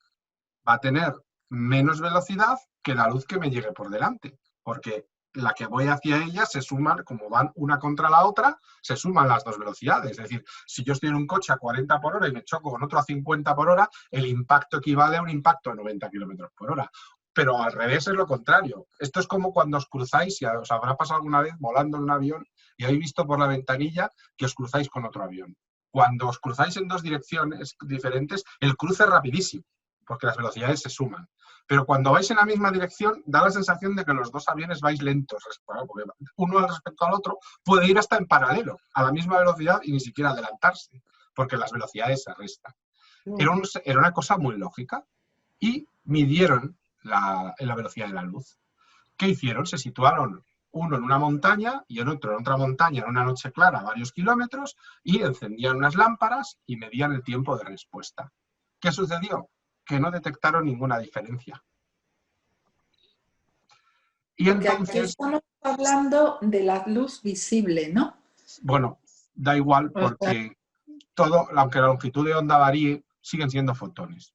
va a tener menos velocidad que la luz que me llegue por delante, porque la que voy hacia ella se suman, como van una contra la otra, se suman las dos velocidades. Es decir, si yo estoy en un coche a 40 por hora y me choco con otro a 50 por hora, el impacto equivale a un impacto a 90 kilómetros por hora. Pero al revés es lo contrario. Esto es como cuando os cruzáis, y os habrá pasado alguna vez volando en un avión y habéis visto por la ventanilla que os cruzáis con otro avión. Cuando os cruzáis en dos direcciones diferentes, el cruce es rapidísimo, porque las velocidades se suman. Pero cuando vais en la misma dirección, da la sensación de que los dos aviones vais lentos, porque uno respecto al otro puede ir hasta en paralelo, a la misma velocidad y ni siquiera adelantarse, porque las velocidades se restan. Era una cosa muy lógica y midieron la velocidad de la luz. ¿Qué hicieron? Se situaron uno en una montaña y el otro en otra montaña en una noche clara a varios kilómetros y encendían unas lámparas y medían el tiempo de respuesta. ¿Qué sucedió? Que no detectaron ninguna diferencia. Y porque entonces, aquí estamos hablando de la luz visible, ¿no? Bueno, da igual porque todo, aunque la longitud de onda varíe, siguen siendo fotones.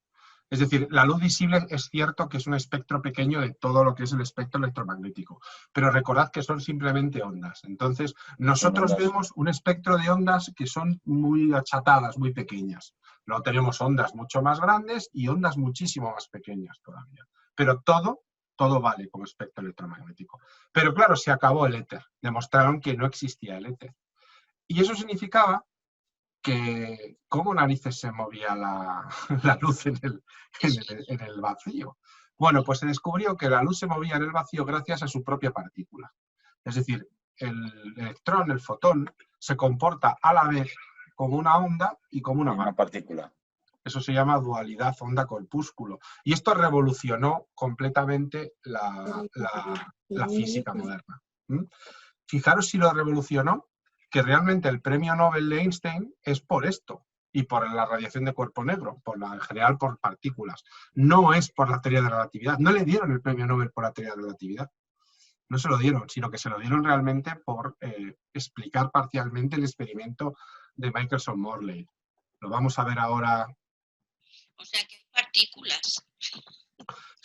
Es decir, la luz visible es cierto que es un espectro pequeño de todo lo que es el espectro electromagnético, pero recordad que son simplemente ondas. Entonces, nosotros vemos un espectro de ondas que son muy achatadas, muy pequeñas. Luego tenemos ondas mucho más grandes y ondas muchísimo más pequeñas todavía. Pero todo vale como espectro electromagnético. Pero claro, se acabó el éter. Demostraron que no existía el éter. Y eso significaba que cómo narices se movía la luz en el vacío. Bueno, pues se descubrió que la luz se movía en el vacío gracias a su propia partícula. Es decir, el electrón, el fotón, se comporta a la vez como una onda y como una partícula. Eso se llama dualidad onda-corpúsculo. Y esto revolucionó completamente la física moderna. Fijaros si lo revolucionó, que realmente el premio Nobel de Einstein es por esto y por la radiación de cuerpo negro, en general por partículas. No es por la teoría de la relatividad. No le dieron el premio Nobel por la teoría de la relatividad. No se lo dieron, sino que se lo dieron realmente por explicar parcialmente el experimento de Michelson-Morley. Lo vamos a ver ahora. O sea que hay partículas.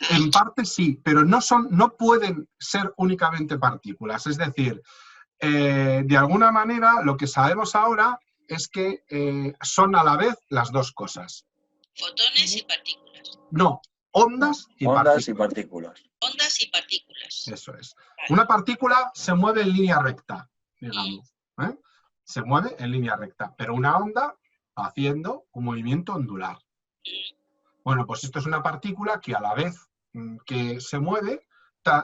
En parte sí, pero no pueden ser únicamente partículas. Es decir, de alguna manera lo que sabemos ahora es que son a la vez las dos cosas. Fotones y partículas. No, ondas y partículas. Ondas y partículas. Eso es. Una partícula se mueve en línea recta, digamos. Se mueve en línea recta, pero una onda va haciendo un movimiento ondular. Bueno, pues esto es una partícula que a la vez que se mueve,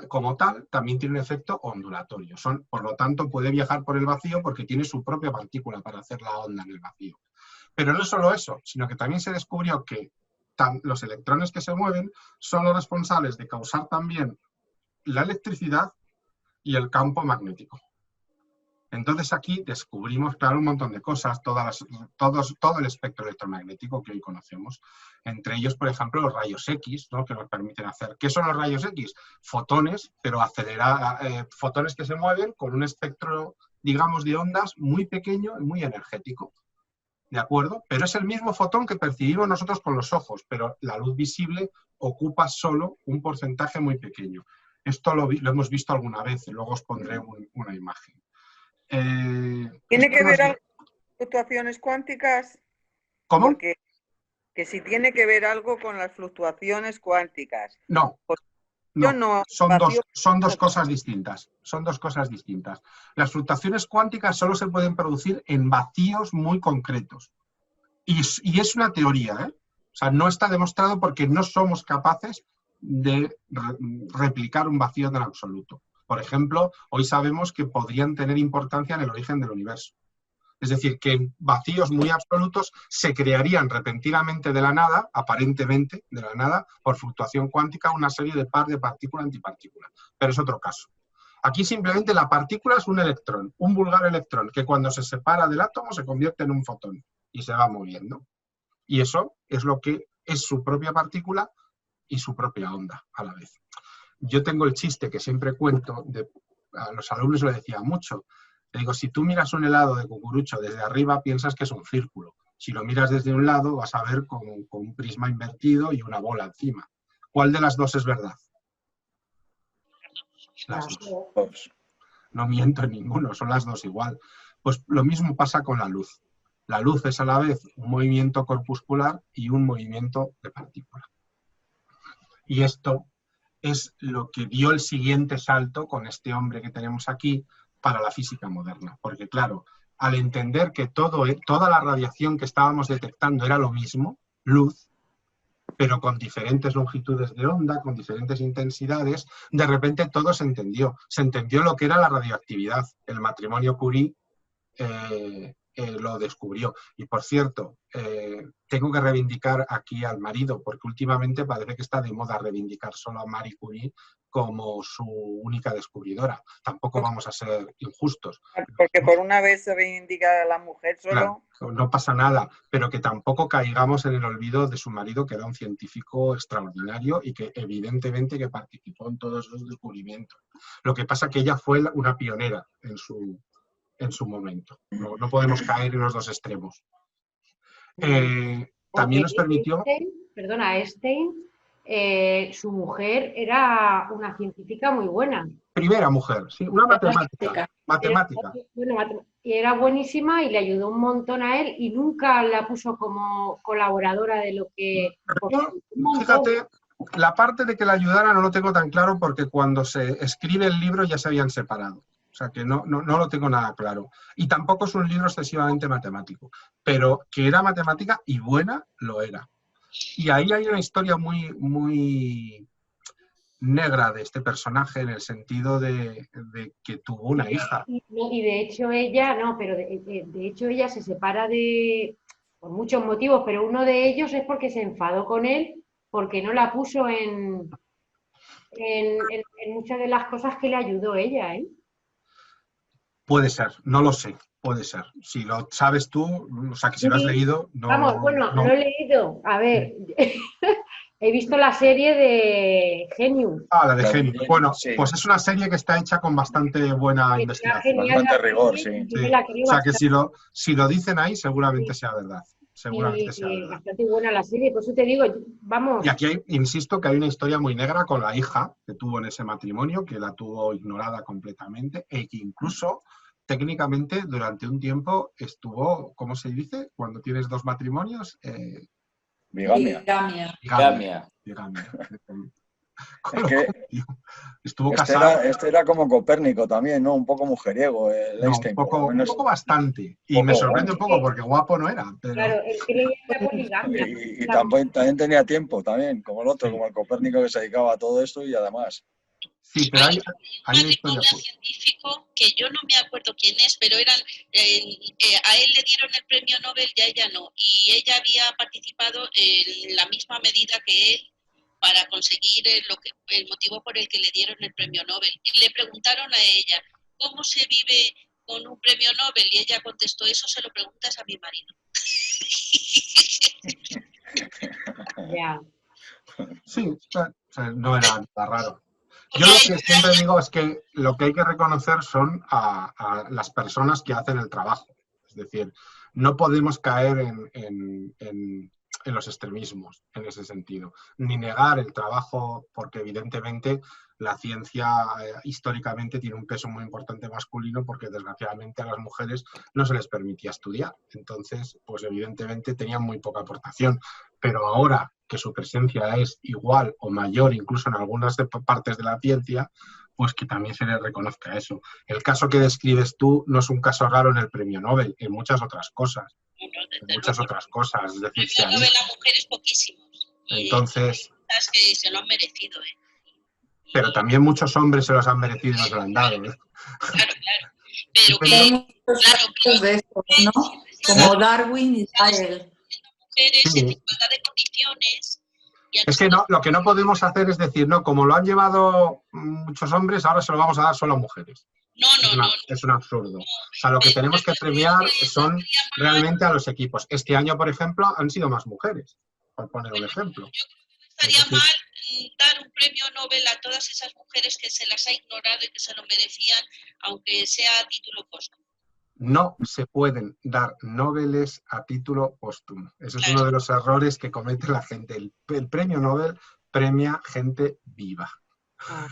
como tal, también tiene un efecto ondulatorio. Por lo tanto, puede viajar por el vacío porque tiene su propia partícula para hacer la onda en el vacío. Pero no solo eso, sino que también se descubrió que los electrones que se mueven son los responsables de causar también la electricidad y el campo magnético. Entonces aquí descubrimos, claro, un montón de cosas, todo el espectro electromagnético que hoy conocemos. Entre ellos, por ejemplo, los rayos X, ¿no?, que nos permiten hacer. ¿Qué son los rayos X? Fotones, pero fotones que se mueven con un espectro, digamos, de ondas muy pequeño y muy energético. ¿De acuerdo? Pero es el mismo fotón que percibimos nosotros con los ojos, pero la luz visible ocupa solo un porcentaje muy pequeño. Esto lo hemos visto alguna vez y luego os pondré una imagen. ¿Tiene que ver algo con las fluctuaciones cuánticas? ¿Cómo? Porque que si tiene que ver algo con las fluctuaciones cuánticas. No. No, son dos cosas distintas. Son dos cosas distintas. Las fluctuaciones cuánticas solo se pueden producir en vacíos muy concretos. Y es una teoría, ¿eh? O sea, no está demostrado porque no somos capaces de replicar un vacío del absoluto. Por ejemplo, hoy sabemos que podrían tener importancia en el origen del universo. Es decir, que en vacíos muy absolutos se crearían repentinamente de la nada, aparentemente de la nada, por fluctuación cuántica, una serie de par de partícula-antipartícula. Pero es otro caso. Aquí simplemente la partícula es un electrón, un vulgar electrón, que cuando se separa del átomo se convierte en un fotón y se va moviendo. Y eso es lo que es su propia partícula y su propia onda a la vez. Yo tengo el chiste que siempre cuento, a los alumnos lo decía mucho. Le digo, si tú miras un helado de cucurucho desde arriba, piensas que es un círculo. Si lo miras desde un lado, vas a ver con un prisma invertido y una bola encima. ¿Cuál de las dos es verdad? Las dos. No miento en ninguno, son las dos igual. Pues lo mismo pasa con la luz. La luz es a la vez un movimiento corpuscular y un movimiento de partícula. Y esto es lo que dio el siguiente salto con este hombre que tenemos aquí para la física moderna. Porque claro, al entender que toda la radiación que estábamos detectando era lo mismo, luz, pero con diferentes longitudes de onda, con diferentes intensidades, de repente todo se entendió. Se entendió lo que era la radioactividad. El matrimonio Curie lo descubrió. Y por cierto, tengo que reivindicar aquí al marido, porque últimamente parece que está de moda reivindicar solo a Marie Curie como su única descubridora. Tampoco vamos a ser injustos. Porque por una vez se reivindica a la mujer solo. Claro, no pasa nada, pero que tampoco caigamos en el olvido de su marido, que era un científico extraordinario y que evidentemente que participó en todos esos descubrimientos. Lo que pasa es que ella fue una pionera en su momento. No podemos caer en los dos extremos. También nos permitió... Einstein, su mujer era una científica muy buena. Primera mujer, sí, una matemática. Y era buenísima y le ayudó un montón a él y nunca la puso como colaboradora de lo que... Fíjate, la parte de que la ayudara no lo tengo tan claro porque cuando se escribe el libro ya se habían separado. O sea que no lo tengo nada claro. Y tampoco es un libro excesivamente matemático, pero que era matemática y buena, lo era. Y ahí hay una historia muy, muy negra de este personaje en el sentido de que tuvo una hija. Y de hecho ella, de hecho ella se separa por muchos motivos, pero uno de ellos es porque se enfadó con él, porque no la puso en muchas de las cosas que le ayudó ella, ¿eh? Puede ser, no lo sé, puede ser. Si lo sabes tú, o sea, que si lo has leído... No he leído. A ver, he visto la serie de Genius. La de Genius. Bueno, sí. Pues es una serie que está hecha con bastante buena investigación. Bastante rigor, sí. O sea, que si lo dicen ahí, seguramente sea verdad. Seguramente sea verdad. Bastante buena la serie, por eso te digo, vamos... Y aquí insisto que hay una historia muy negra con la hija que tuvo en ese matrimonio, que la tuvo ignorada completamente, e que incluso técnicamente durante un tiempo estuvo, ¿cómo se dice? Cuando tienes dos matrimonios... Bigamia. Estuvo casado. Este era como Copérnico también, ¿no? Un poco mujeriego. Un poco bastante. Y me sorprende un poco porque guapo no era. Pero... Claro, el que leía la poligamia. Y también tenía tiempo, también, como el otro, como el Copérnico que se dedicaba a todo esto y además... Sí, pero hay una historia científico que yo no me acuerdo quién es, pero a él le dieron el premio Nobel y a ella no. Y ella había participado en la misma medida que él para conseguir el motivo por el que le dieron el premio Nobel. Y le preguntaron a ella, ¿cómo se vive con un premio Nobel? Y ella contestó, eso se lo preguntas a mi marido. Ya. Sí, o sea, no era nada raro. Yo lo que siempre digo es que lo que hay que reconocer son a las personas que hacen el trabajo. Es decir, no podemos caer en los extremismos en ese sentido, ni negar el trabajo, porque evidentemente la ciencia históricamente tiene un peso muy importante masculino porque desgraciadamente a las mujeres no se les permitía estudiar. Entonces, pues evidentemente tenían muy poca aportación. Pero ahora que su presencia es igual o mayor incluso en algunas partes de la ciencia, pues que también se le reconozca eso. El caso que describes tú no es un caso raro en el premio Nobel, en muchas otras cosas. Es decir, el premio Nobel a mujeres poquísimos. Entonces... Es que se lo han merecido, Pero también muchos hombres se los han merecido y no se lo han dado. Claro. pero que, Tenemos muchos claro, casos de estos, ¿no? Como Darwin y Israel. mujeres en Sí. igualdad de condiciones. Y Es que no, lo que no podemos hacer es decir, no, como lo han llevado muchos hombres, ahora se lo vamos a dar solo a mujeres. no, Es un absurdo. O sea, lo que tenemos que premiar son realmente a los equipos. Este año, por ejemplo, han sido más mujeres, por poner un ejemplo. Yo creo que no estaría Es decir, mal dar un premio Nobel a todas esas mujeres que se las ha ignorado y que se lo merecían, aunque sea a título póstumo. no se pueden dar Nobeles a título póstumo. Ese es uno de los errores que comete la gente. El premio Nobel premia gente viva.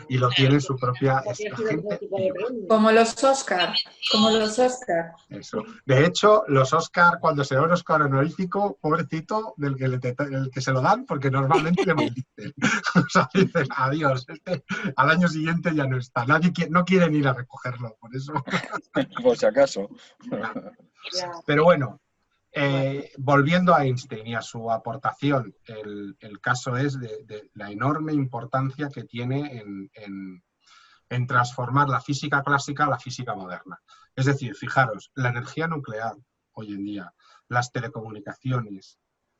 Y lo tiene en su propia gente viva. Como los Oscar, como los Oscar. Eso. De hecho, los Oscar, cuando se da un Oscar honorífico, pobrecito del que, el que se lo dan, porque normalmente le maldicen. O sea, dicen, adiós, al año siguiente ya no está. Nadie no quieren ir a recogerlo, por eso. Por si acaso. Pero bueno, volviendo a Einstein y a su aportación, el caso es de la enorme importancia que tiene en transformar la física clásica a la física moderna. Es decir, fijaros, la energía nuclear hoy en día, las telecomunicaciones,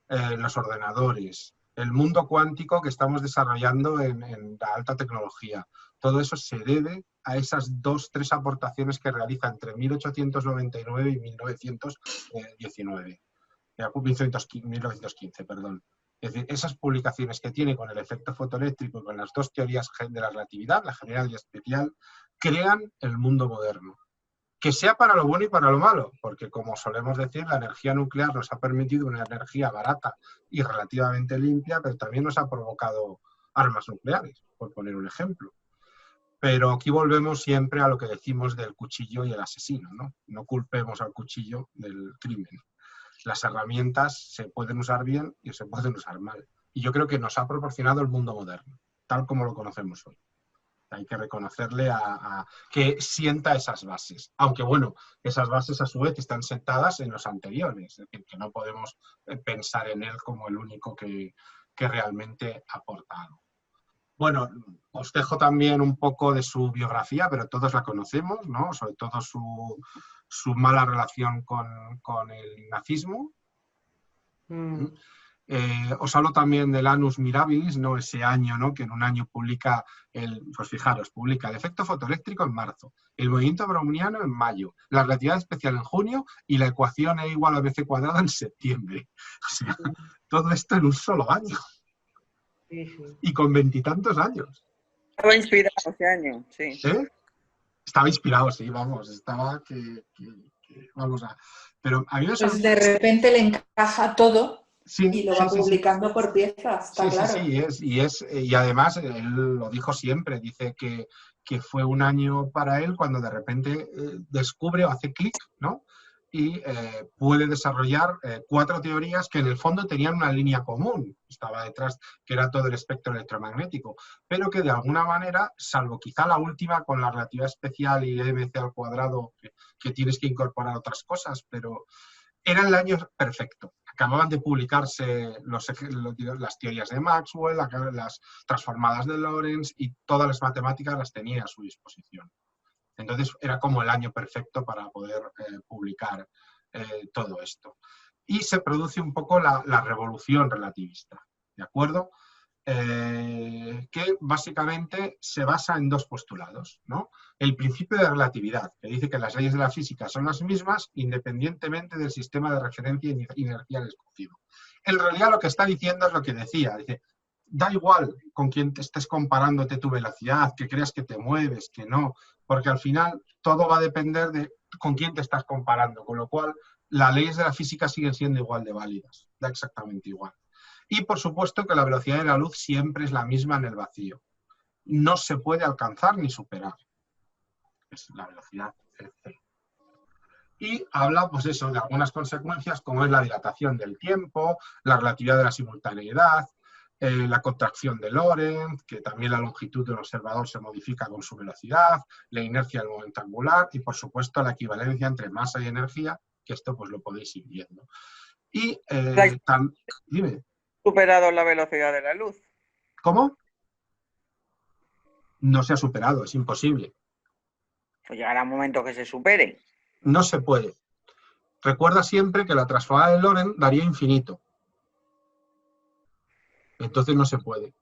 los ordenadores, el mundo cuántico que estamos desarrollando en la alta tecnología, todo eso se debe a esas 2-3 aportaciones que realiza entre 1899 y 1915, perdón. Es decir, esas publicaciones que tiene con el efecto fotoeléctrico y con las dos teorías de la relatividad, la general y especial, crean el mundo moderno. Que sea para lo bueno y para lo malo, porque como solemos decir, la energía nuclear nos ha permitido una energía barata y relativamente limpia, pero también nos ha provocado armas nucleares, por poner un ejemplo. Pero aquí volvemos siempre a lo que decimos del cuchillo y el asesino, ¿no? No culpemos al cuchillo del crimen. Las herramientas se pueden usar bien y se pueden usar mal. Y yo creo que nos ha proporcionado el mundo moderno, tal como lo conocemos hoy. Hay que reconocerle a que sienta esas bases. Aunque bueno, esas bases a su vez están sentadas en los anteriores. Es decir, que no podemos pensar en él como el único que realmente aporta algo. Bueno, os dejo también un poco de su biografía, pero todos la conocemos, ¿no? Sobre todo su mala relación con el nazismo. Os hablo también del Annus Mirabilis, ¿no? Ese año, ¿no? Que en un año publica, pues fijaros, publica el efecto fotoeléctrico en marzo, el movimiento browniano en mayo, la relatividad especial en junio y la ecuación E igual a BC cuadrada en septiembre. O sea, todo esto en un solo año. Sí, sí. Y con 20 y tantos años. Estaba inspirado ese año, sí. ¿Eh? Estaba inspirado, sí, vamos, estaba que vamos a... Pero a mí me Pues de repente le encaja todo sí, y lo va publicando por piezas, está claro. Y además él lo dijo siempre, dice que fue un año para él cuando de repente descubre o hace clic, ¿no? Y puede desarrollar 4 teorías que en el fondo tenían una línea común, estaba detrás, que era todo el espectro electromagnético, pero que de alguna manera, salvo quizá la última con la relatividad especial y mc al cuadrado, que tienes que incorporar otras cosas, pero era el año perfecto. Acababan de publicarse las teorías de Maxwell, las transformadas de Lorentz y todas las matemáticas las tenía a su disposición. Entonces era como el año perfecto para poder publicar todo esto. Y se produce un poco la revolución relativista, ¿de acuerdo? Que básicamente se basa en 2 postulados, ¿no? El principio de relatividad, que dice que las leyes de la física son las mismas independientemente del sistema de referencia inercial escogido. En realidad lo que está diciendo es lo que decía, dice, da igual con quién te estés comparándote tu velocidad, que creas que te mueves, que no, porque al final todo va a depender de con quién te estás comparando, con lo cual las leyes de la física siguen siendo igual de válidas, da exactamente igual. Y por supuesto que la velocidad de la luz siempre es la misma en el vacío. No se puede alcanzar ni superar. Es la velocidad c. Y habla, pues eso, de algunas consecuencias como es la dilatación del tiempo, la relatividad de la simultaneidad, la contracción de Lorentz, que también la longitud del observador se modifica con su velocidad, la inercia del momento angular y, por supuesto, la equivalencia entre masa y energía, que esto pues lo podéis ir viendo. Y dime. Superado la velocidad de la luz. ¿Cómo? No se ha superado, es imposible. Pues llegará un momento que se supere. No se puede. Recuerda siempre que la transformada de Lorentz daría infinito. Entonces no se puede.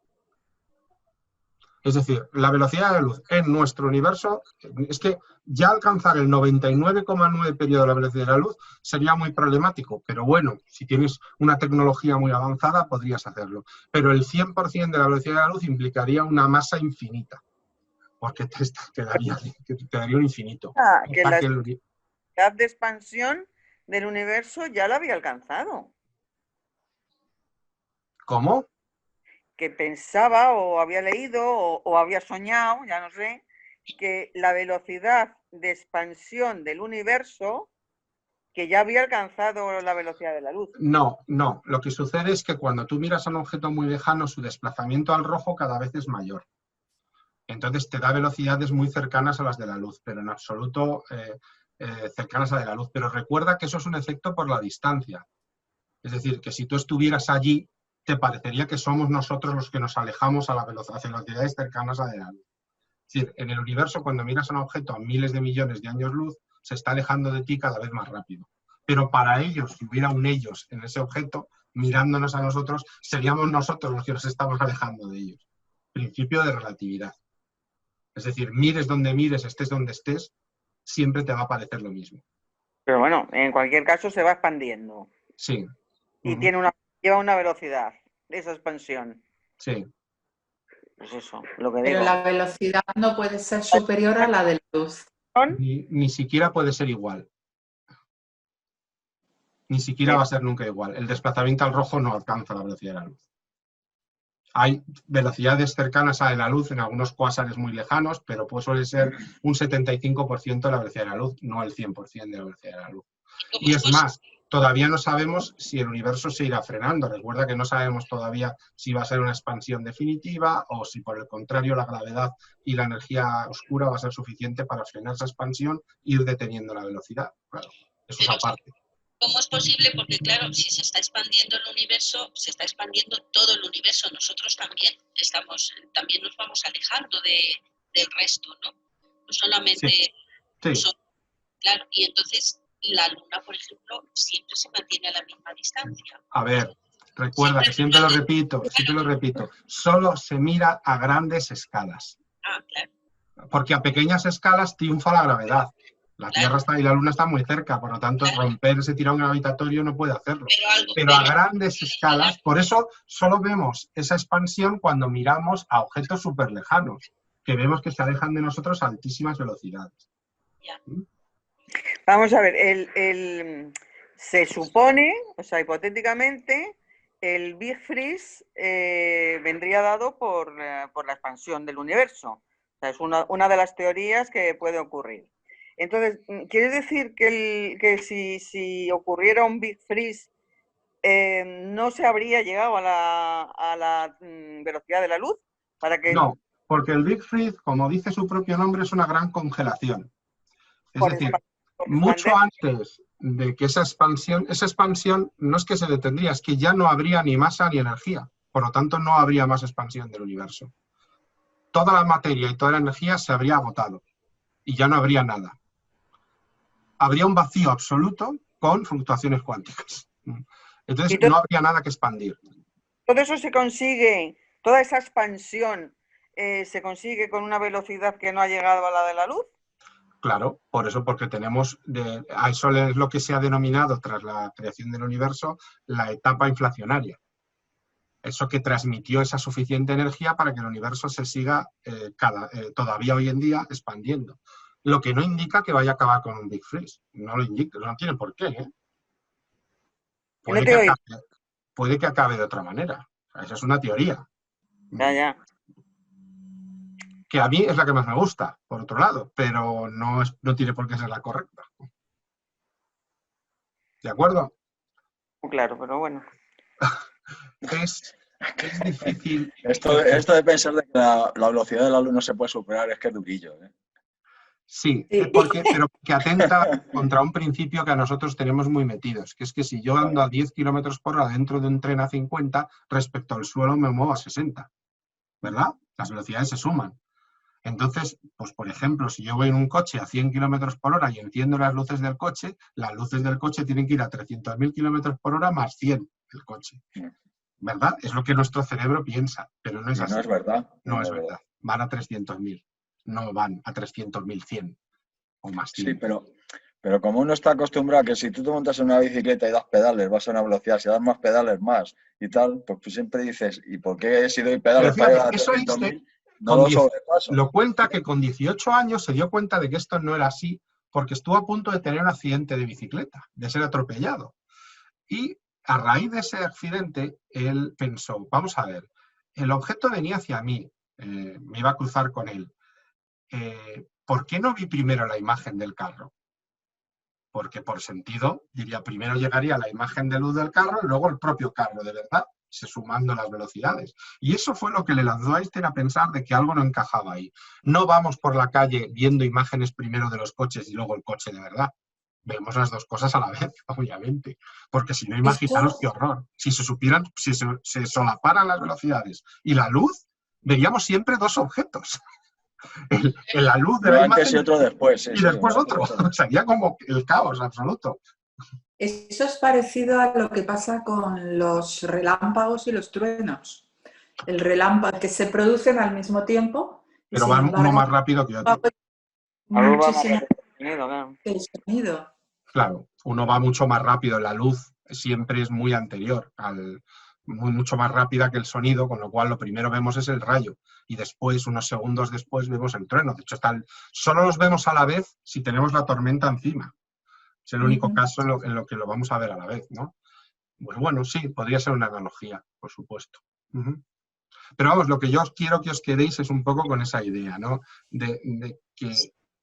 Es decir, la velocidad de la luz en nuestro universo, es que ya alcanzar el 99,9 periodo de la velocidad de la luz sería muy problemático, pero bueno, si tienes una tecnología muy avanzada podrías hacerlo. Pero el 100% de la velocidad de la luz implicaría una masa infinita, porque te daría un infinito. Que la velocidad de expansión del universo ya la había alcanzado. ¿Cómo? Que pensaba o había leído o había soñado, ya no sé, que la velocidad de expansión del universo que ya había alcanzado la velocidad de la luz. No, no. Lo que sucede es que cuando tú miras a un objeto muy lejano, su desplazamiento al rojo cada vez es mayor. Entonces te da velocidades muy cercanas a las de la luz, pero en absoluto cercanas a la de la luz. Pero recuerda que eso es un efecto por la distancia. Es decir, que si tú estuvieras allí, te parecería que somos nosotros los que nos alejamos hacia velocidades cercanas a la luz. Es decir, en el universo, cuando miras a un objeto a miles de millones de años luz, se está alejando de ti cada vez más rápido. Pero para ellos, si hubiera un ellos en ese objeto, mirándonos a nosotros, seríamos nosotros los que nos estamos alejando de ellos. Principio de relatividad. Es decir, mires donde mires, estés donde estés, siempre te va a parecer lo mismo. Pero bueno, en cualquier caso se va expandiendo. Sí. Y lleva una velocidad de esa expansión. Sí. Pues eso, lo que Pero digo. la velocidad no puede ser superior a la de la luz. Ni siquiera puede ser igual. Ni siquiera va a ser nunca igual. El desplazamiento al rojo no alcanza la velocidad de la luz. Hay velocidades cercanas a la luz en algunos cuásares muy lejanos, pero pues suele ser un 75% de la velocidad de la luz, no el 100% de la velocidad de la luz. Y es más, todavía no sabemos si el universo se irá frenando. Recuerda que no sabemos todavía si va a ser una expansión definitiva o si por el contrario la gravedad y la energía oscura va a ser suficiente para frenar esa expansión e ir deteniendo la velocidad. Claro, eso es aparte. ¿Cómo es posible? Porque claro, si se está expandiendo el universo, se está expandiendo todo el universo. Nosotros también nos vamos alejando del resto, ¿no? No solamente Sí. nosotros, claro, y entonces la Luna, por ejemplo, siempre se mantiene a la misma distancia. A ver, recuerda que siempre lo repito, solo se mira a grandes escalas. Ah, claro. Porque a pequeñas escalas triunfa la gravedad. La Tierra está y la Luna están muy cerca, por lo tanto romper ese tirón gravitatorio no puede hacerlo. Pero a grandes escalas, por eso solo vemos esa expansión cuando miramos a objetos súper lejanos, que vemos que se alejan de nosotros a altísimas velocidades. Vamos a ver, se supone, o sea, hipotéticamente, el Big Freeze vendría dado por la expansión del universo. O sea, es una de las teorías que puede ocurrir. Entonces, ¿quieres decir que si ocurriera un Big Freeze no se habría llegado a la velocidad de la luz? No, porque el Big Freeze, como dice su propio nombre, es una gran congelación. Es decir, mucho antes de que esa expansión no es que se detendría, es que ya no habría ni masa ni energía. Por lo tanto, no habría más expansión del universo. Toda la materia y toda la energía se habría agotado y ya no habría nada. Habría un vacío absoluto con fluctuaciones cuánticas. Entonces, no habría nada que expandir. Todo eso se consigue, toda esa expansión se consigue con una velocidad que no ha llegado a la de la luz. Claro, por eso, porque tenemos, a eso es lo que se ha denominado tras la creación del universo la etapa inflacionaria. Eso que transmitió esa suficiente energía para que el universo se siga todavía hoy en día expandiendo. Lo que no indica que vaya a acabar con un Big Freeze. No lo indica, no tiene por qué. Puede que acabe de otra manera. O sea, esa es una teoría. Ya. Que a mí es la que más me gusta, por otro lado, pero no tiene por qué ser la correcta. ¿De acuerdo? Claro, pero bueno. Es difícil. Esto de pensar de que la velocidad de la luz no se puede superar es que es durillo. Sí, pero que atenta contra un principio que a nosotros tenemos muy metidos, que es que si yo ando a 10 km/h dentro de un tren a 50, respecto al suelo me muevo a 60, ¿verdad? Las velocidades se suman. Entonces, pues por ejemplo, si yo voy en un coche a 100 kilómetros por hora y enciendo las luces del coche, las luces del coche tienen que ir a 300.000 kilómetros por hora más 100 el coche. ¿Verdad? Es lo que nuestro cerebro piensa, pero no es así. No es verdad. No es verdad. Van a 300.000, no van a 300.100 o más 100. Sí, pero como uno está acostumbrado a que si tú te montas en una bicicleta y das pedales, vas a una velocidad, si das más pedales más y tal, pues tú siempre dices, ¿y por qué si doy pedales Pero para fíjate, llegar a eso 300.000 no lo sobrepaso? lo cuenta que con 18 años se dio cuenta de que esto no era así porque estuvo a punto de tener un accidente de bicicleta, de ser atropellado. Y a raíz de ese accidente, él pensó, vamos a ver, el objeto venía hacia mí, me iba a cruzar con él. ¿Por qué no vi primero la imagen del carro? Porque por sentido, diría, primero llegaría la imagen de luz del carro y luego el propio carro, de verdad, se sumando las velocidades. Y eso fue lo que le lanzó a Einstein a pensar de que algo no encajaba ahí. No vamos por la calle viendo imágenes primero de los coches y luego el coche de verdad. Vemos las dos cosas a la vez, obviamente. Porque si no, imaginaros qué horror. Si se supieran, si se solaparan las velocidades y la luz, veríamos siempre dos objetos. La luz de la antes imagen y otro después. Sí, y después otro. Sería como el caos absoluto. Eso es parecido a lo que pasa con los relámpagos y los truenos. El relámpago que se producen al mismo tiempo. Pero va uno más rápido que otro. Muchísimo que el sonido. Claro, uno va mucho más rápido. La luz siempre es muy anterior, mucho más rápida que el sonido, con lo cual lo primero vemos es el rayo y después, unos segundos después, vemos el trueno. De hecho, solo los vemos a la vez si tenemos la tormenta encima. Es el único caso en lo que lo vamos a ver a la vez, ¿no? Pues bueno, sí, podría ser una analogía, por supuesto. Pero vamos, lo que yo quiero que os quedéis es un poco con esa idea, ¿no? De que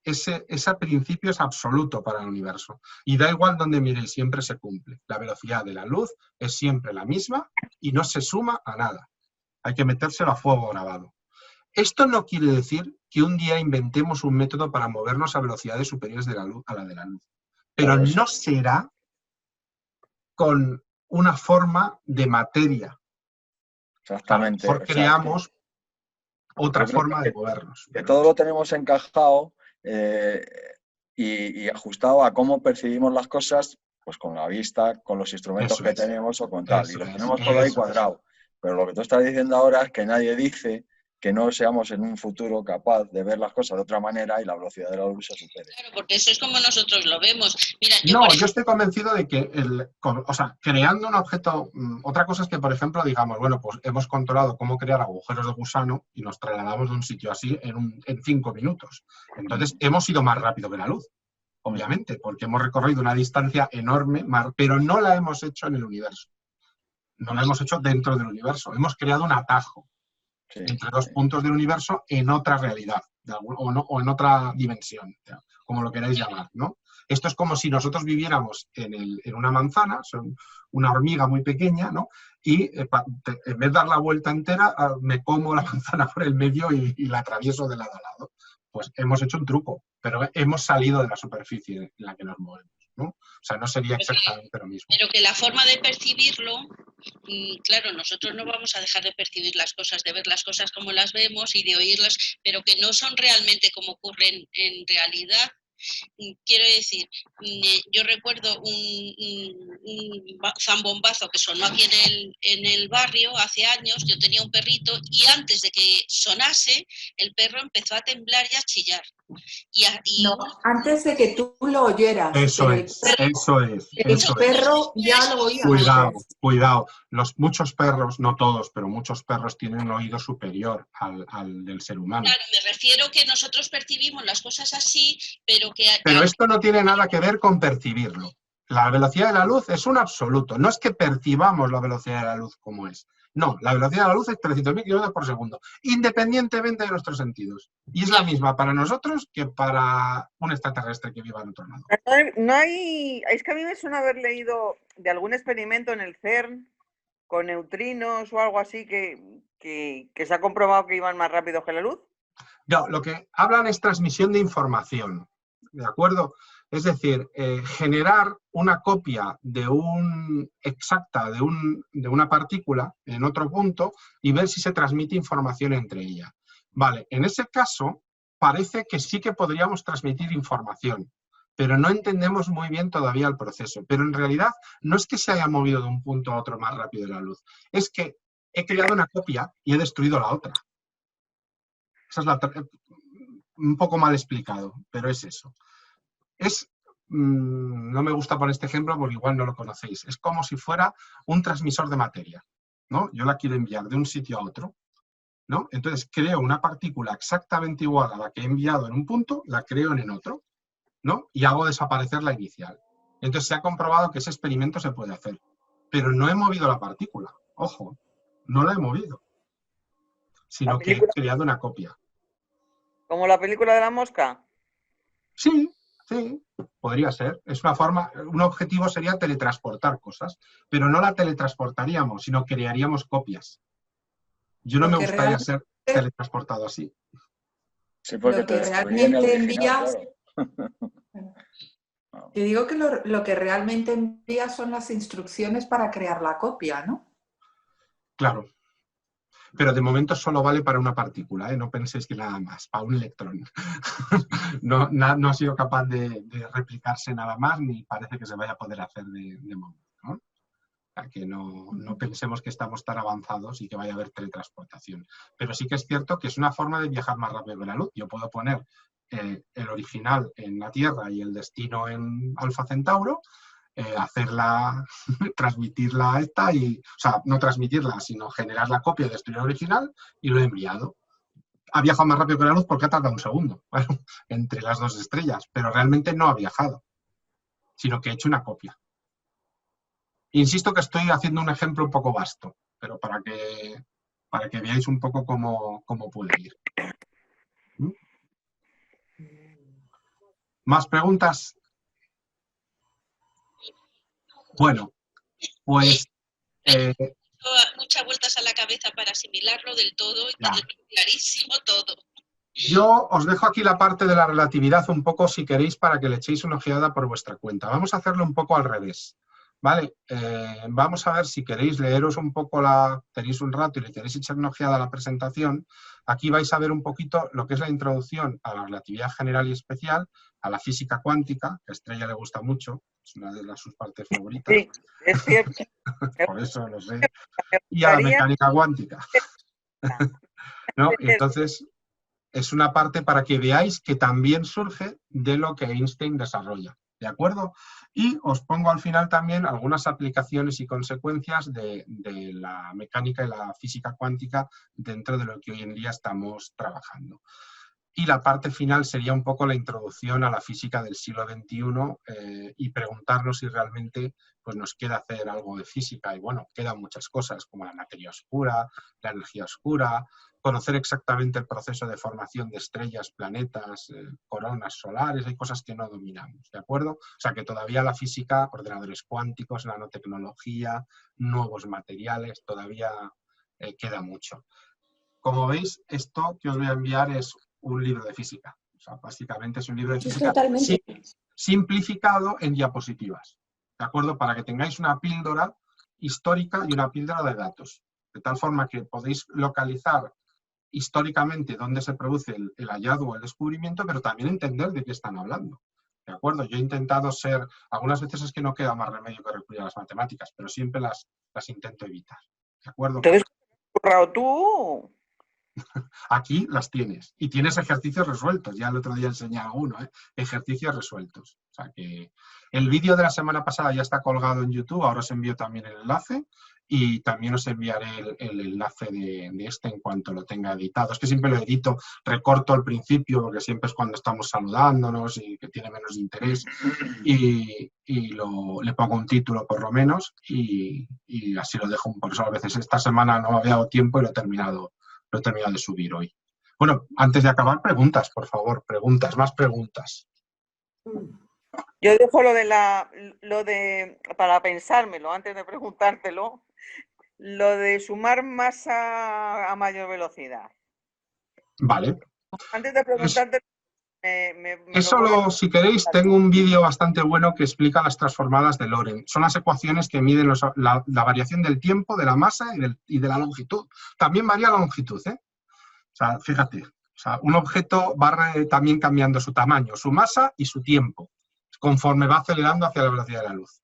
ese principio es absoluto para el universo. Y da igual donde miréis, siempre se cumple. La velocidad de la luz es siempre la misma y no se suma a nada. Hay que metérselo a fuego grabado. Esto no quiere decir que un día inventemos un método para movernos a velocidades superiores de la luz a la de la luz. Pero no será con una forma de materia. Exactamente. A lo mejor creamos otra forma de movernos. Que todo lo tenemos encajado y ajustado a cómo percibimos las cosas, pues con la vista, con los instrumentos que tenemos o con tal. Y lo tenemos todo ahí cuadrado. Pero lo que tú estás diciendo ahora es que nadie dice que no seamos en un futuro capaz de ver las cosas de otra manera y la velocidad de la luz se supere. Claro, porque eso es como nosotros lo vemos. Mira, yo estoy convencido de que, creando un objeto, otra cosa es que, por ejemplo, digamos, bueno, pues hemos controlado cómo crear agujeros de gusano y nos trasladamos de un sitio así en 5 minutos. Entonces, hemos ido más rápido que la luz, obviamente, porque hemos recorrido una distancia enorme, pero no la hemos hecho en el universo. No la hemos hecho dentro del universo. Hemos creado un atajo entre dos puntos del universo en otra realidad o en otra dimensión, como lo queráis llamar, ¿no? Esto es como si nosotros viviéramos en una manzana, son una hormiga muy pequeña, ¿no? Y en vez de dar la vuelta entera, me como la manzana por el medio y la atravieso de lado a lado. Pues hemos hecho un truco, pero hemos salido de la superficie en la que nos movemos, ¿no? O sea, no sería exactamente lo mismo. Pero que la forma de percibirlo, claro, nosotros no vamos a dejar de percibir las cosas, de ver las cosas como las vemos y de oírlas, pero que no son realmente como ocurren en realidad. Quiero decir, yo recuerdo un zambombazo que sonó aquí en el barrio hace años. Yo tenía un perrito y antes de que sonase, el perro empezó a temblar y a chillar. No, antes de que tú lo oyeras. Eso es. El perro ya lo oía. Cuidado. Muchos perros, no todos, pero muchos perros tienen un oído superior al del ser humano. Claro, me refiero que nosotros percibimos las cosas así, pero que... Pero esto no tiene nada que ver con percibirlo. La velocidad de la luz es un absoluto. No es que percibamos la velocidad de la luz como es. No, la velocidad de la luz es 300.000 kilómetros por segundo, independientemente de nuestros sentidos. Y es la misma para nosotros que para un extraterrestre que viva en otro lado. No hay... Es que a mí me suena haber leído de algún experimento en el CERN con neutrinos o algo así que se ha comprobado que iban más rápido que la luz. No, lo que hablan es transmisión de información, ¿de acuerdo? Es decir, generar una copia exacta de una partícula en otro punto y ver si se transmite información entre ellas. Vale, en ese caso, parece que sí que podríamos transmitir información, pero no entendemos muy bien todavía el proceso. Pero en realidad no es que se haya movido de un punto a otro más rápido la luz, es que he creado una copia y he destruido la otra. Esa es un poco mal explicado, pero es eso. No me gusta poner este ejemplo porque igual no lo conocéis. Es como si fuera un transmisor de materia, ¿no? Yo la quiero enviar de un sitio a otro, ¿no? Entonces creo una partícula exactamente igual a la que he enviado en un punto, la creo en otro, ¿no? Y hago desaparecer la inicial. Entonces se ha comprobado que ese experimento se puede hacer. Pero no he movido la partícula, ojo, no la he movido, sino que he creado una copia. ¿Como la película de la mosca? Sí, podría ser. Es una forma, un objetivo sería teletransportar cosas, pero no la teletransportaríamos, sino crearíamos copias. Yo no me gustaría ser teletransportado así. Sí, porque lo que realmente envías... Te digo que lo que realmente envías son las instrucciones para crear la copia, ¿no? Claro. Pero de momento solo vale para una partícula, ¿eh? No penséis que nada más, para un electrón. No ha sido capaz de replicarse nada más, ni parece que se vaya a poder hacer de momento, ¿no? O sea, que no pensemos que estamos tan avanzados y que vaya a haber teletransportación. Pero sí que es cierto que es una forma de viajar más rápido que la luz. Yo puedo poner el original en la Tierra y el destino en Alfa Centauro, transmitirla a esta, o sea, no transmitirla, sino generar la copia y destruir el original, y lo he enviado. Ha viajado más rápido que la luz porque ha tardado un segundo, bueno, entre las dos estrellas, pero realmente no ha viajado, sino que he hecho una copia. Insisto que estoy haciendo un ejemplo un poco vasto, pero para que veáis un poco cómo puede ir. ¿Más preguntas? Bueno, pues... muchas vueltas a la cabeza para asimilarlo del todo y tenerlo clarísimo todo. Yo os dejo aquí la parte de la relatividad un poco, si queréis, para que le echéis una ojeada por vuestra cuenta. Vamos a hacerlo un poco al revés, ¿vale? Vamos a ver si queréis leeros un poco tenéis un rato y le queréis echar una ojeada a la presentación. Aquí vais a ver un poquito lo que es la introducción a la relatividad general y especial, a la física cuántica, que a Estrella le gusta mucho, es una de sus partes favoritas. Sí, es cierto. Por eso lo sé. Y a la mecánica cuántica. ¿No? Y entonces, es una parte para que veáis que también surge de lo que Einstein desarrolla. ¿De acuerdo? Y os pongo al final también algunas aplicaciones y consecuencias de la mecánica y la física cuántica dentro de lo que hoy en día estamos trabajando. Y la parte final sería un poco la introducción a la física del siglo XXI y preguntarnos si realmente pues, nos queda hacer algo de física. Y bueno, quedan muchas cosas como la materia oscura, la energía oscura, conocer exactamente el proceso de formación de estrellas, planetas, coronas solares, hay cosas que no dominamos, ¿de acuerdo? O sea que todavía la física, ordenadores cuánticos, nanotecnología, nuevos materiales, todavía queda mucho. Como veis, esto que os voy a enviar es un libro de física. O sea, básicamente es un libro de física simplificado en diapositivas, ¿de acuerdo? Para que tengáis una píldora histórica y una píldora de datos, de tal forma que podéis localizar históricamente dónde se produce el hallazgo o el descubrimiento, pero también entender de qué están hablando. ¿De acuerdo? Yo he intentado ser, algunas veces es que no queda más remedio que recurrir a las matemáticas, pero siempre las intento evitar. ¿De acuerdo? Entonces, currado tú. Aquí las tienes. Y tienes ejercicios resueltos. Ya el otro día enseñé alguno, ¿eh? Ejercicios resueltos. O sea que el vídeo de la semana pasada ya está colgado en YouTube, ahora os envío también el enlace. Y también os enviaré el enlace de este en cuanto lo tenga editado. Es que siempre lo edito, recorto al principio, porque siempre es cuando estamos saludándonos y que tiene menos interés, y le pongo un título por lo menos, y así lo dejo. Por eso a veces esta semana no había dado tiempo y lo he terminado de subir hoy. Bueno, antes de acabar, preguntas, por favor, más preguntas. Yo dejo para pensármelo, antes de preguntártelo, lo de sumar masa a mayor velocidad. Vale. Antes de preguntarte... si queréis, tengo un vídeo bastante bueno que explica las transformadas de Lorentz. Son las ecuaciones que miden la variación del tiempo, de la masa y de la longitud. También varía la longitud, ¿eh? O sea, fíjate, sea, un objeto va también cambiando su tamaño, su masa y su tiempo, conforme va acelerando hacia la velocidad de la luz.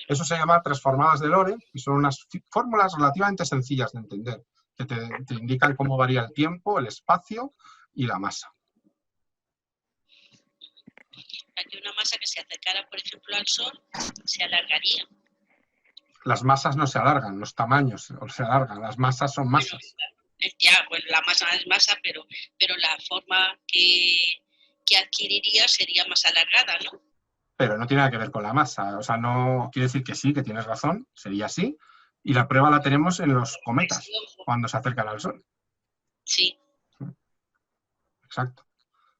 Eso se llama transformadas de Lorentz y son unas fórmulas relativamente sencillas de entender, que te indican cómo varía el tiempo, el espacio y la masa. Aquí una masa que se acercara, por ejemplo, al Sol, se alargaría. Las masas no se alargan, los tamaños se alargan, las masas son masas. Ya, pues la masa es masa, pero la forma que adquiriría sería más alargada, ¿no? Pero no tiene nada que ver con la masa, o sea, no quiere decir que sí, que tienes razón, sería así, y la prueba la tenemos en los cometas, cuando se acercan al Sol. Sí. Exacto.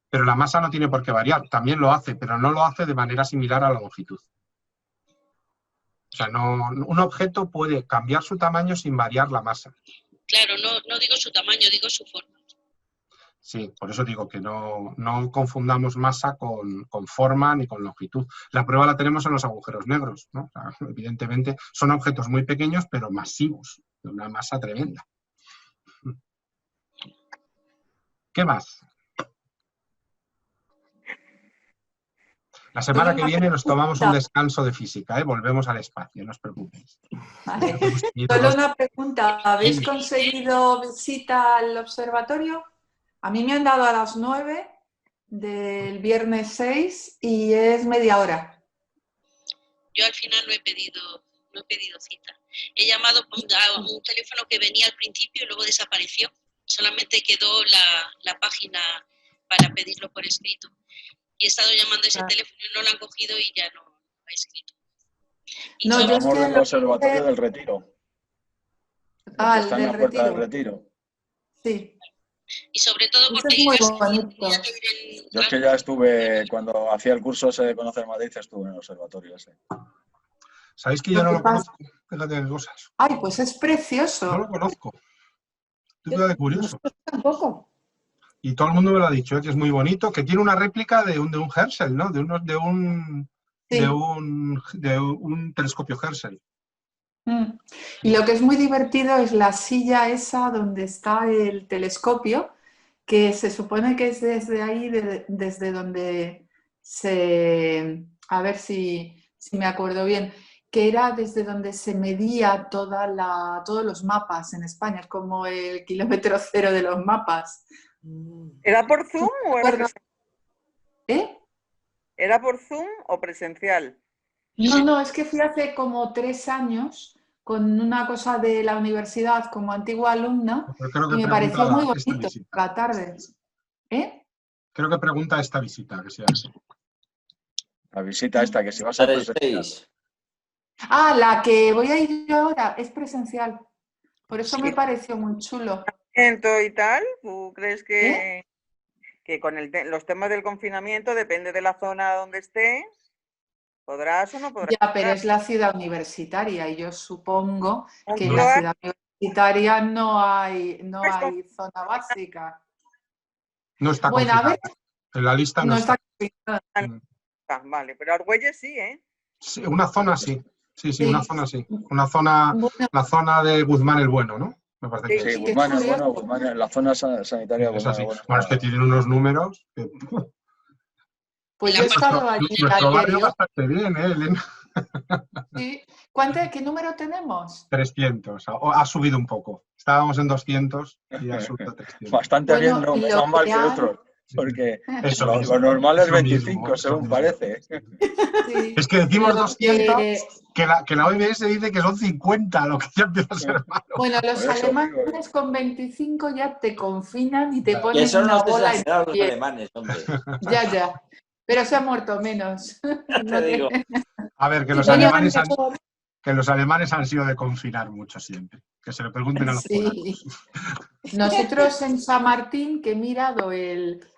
Pero la masa no tiene por qué variar, también lo hace, pero no lo hace de manera similar a la longitud. O sea, un objeto puede cambiar su tamaño sin variar la masa. Claro, no digo su tamaño, digo su forma. Sí, por eso digo que no confundamos masa con forma ni con longitud. La prueba la tenemos en los agujeros negros, ¿no? O sea, evidentemente son objetos muy pequeños, pero masivos, de una masa tremenda. ¿Qué más? La semana que viene nos tomamos un descanso de física, ¿eh? Volvemos al espacio, no os preocupéis. Vale. Solo una pregunta, ¿habéis conseguido visita al observatorio? A mí me han dado a las 9 del viernes 6 y es media hora. Yo al final no he pedido cita. He llamado a un teléfono que venía al principio y luego desapareció. Solamente quedó la página para pedirlo por escrito. Y he estado llamando a ese teléfono y no lo han cogido y ya no ha escrito. Y no, yo es que del Observatorio del Retiro. Ah, está en la puerta del Retiro. Sí. Y sobre todo porque es muy bonito. Yo es que ya estuve, cuando hacía el curso ese de Conocer Madrid, estuve en el observatorio ese. ¿Sabéis que yo no lo conozco? Fíjate de cosas. Ay, pues es precioso. No lo conozco. Estoy de curioso. Tampoco. Y todo el mundo me lo ha dicho, que es muy bonito, que tiene una réplica de un Herschel, ¿no? De un telescopio Herschel. Y lo que es muy divertido es la silla esa donde está el telescopio, que se supone que es desde ahí, desde donde a ver si me acuerdo bien, que era desde donde se medía todos los mapas en España, es como el kilómetro cero de los mapas. ¿Era por Zoom o era presencial? ¿Era por Zoom o presencial? No, es que fui hace como 3 años con una cosa de la universidad como antigua alumna y me pareció muy bonito la tarde. Creo que pregunta esta visita, que sea así. La visita esta, que si vas a presencial. Ah, la que voy a ir yo ahora es presencial. Por eso me pareció muy chulo. ¿Y tal? ¿Tú crees que con los temas del confinamiento, depende de la zona donde estés, podrás o no podrás? Ya, pero es la ciudad universitaria y yo supongo que en la ciudad universitaria no hay zona básica. No está confirmada. En la lista no está. Vale, pero Argüelles sí, ¿eh? Sí, una zona sí. Sí, una zona sí. La zona de Guzmán el Bueno, ¿no? Me parece que sí, Guzmán el Bueno, Guzmán, la zona sanitaria de Guzmán el Bueno. Bueno, es que tienen unos números que... Pues yo he estado allí. Nuestro barrio bastante bien, ¿eh, Elena? Sí. ¿Qué número tenemos? 300. Ha subido un poco. Estábamos en 200 y ha subido a 300. Bastante bien, no, más mal que otros. Porque lo normal es 25, según parece. Sí. Es que decimos 200, que la OMS dice que son 50, lo que ya empieza a ser malo. Bueno, los alemanes con 25 ya te confinan y te ponen son una unos bola desgraciados los alemanes, hombre. Ya. Pero se ha muerto menos. Te digo. A ver, que los alemanes han sido de confinar mucho siempre. Que se lo pregunten a los polacos. Nosotros en San Martín, que he mirado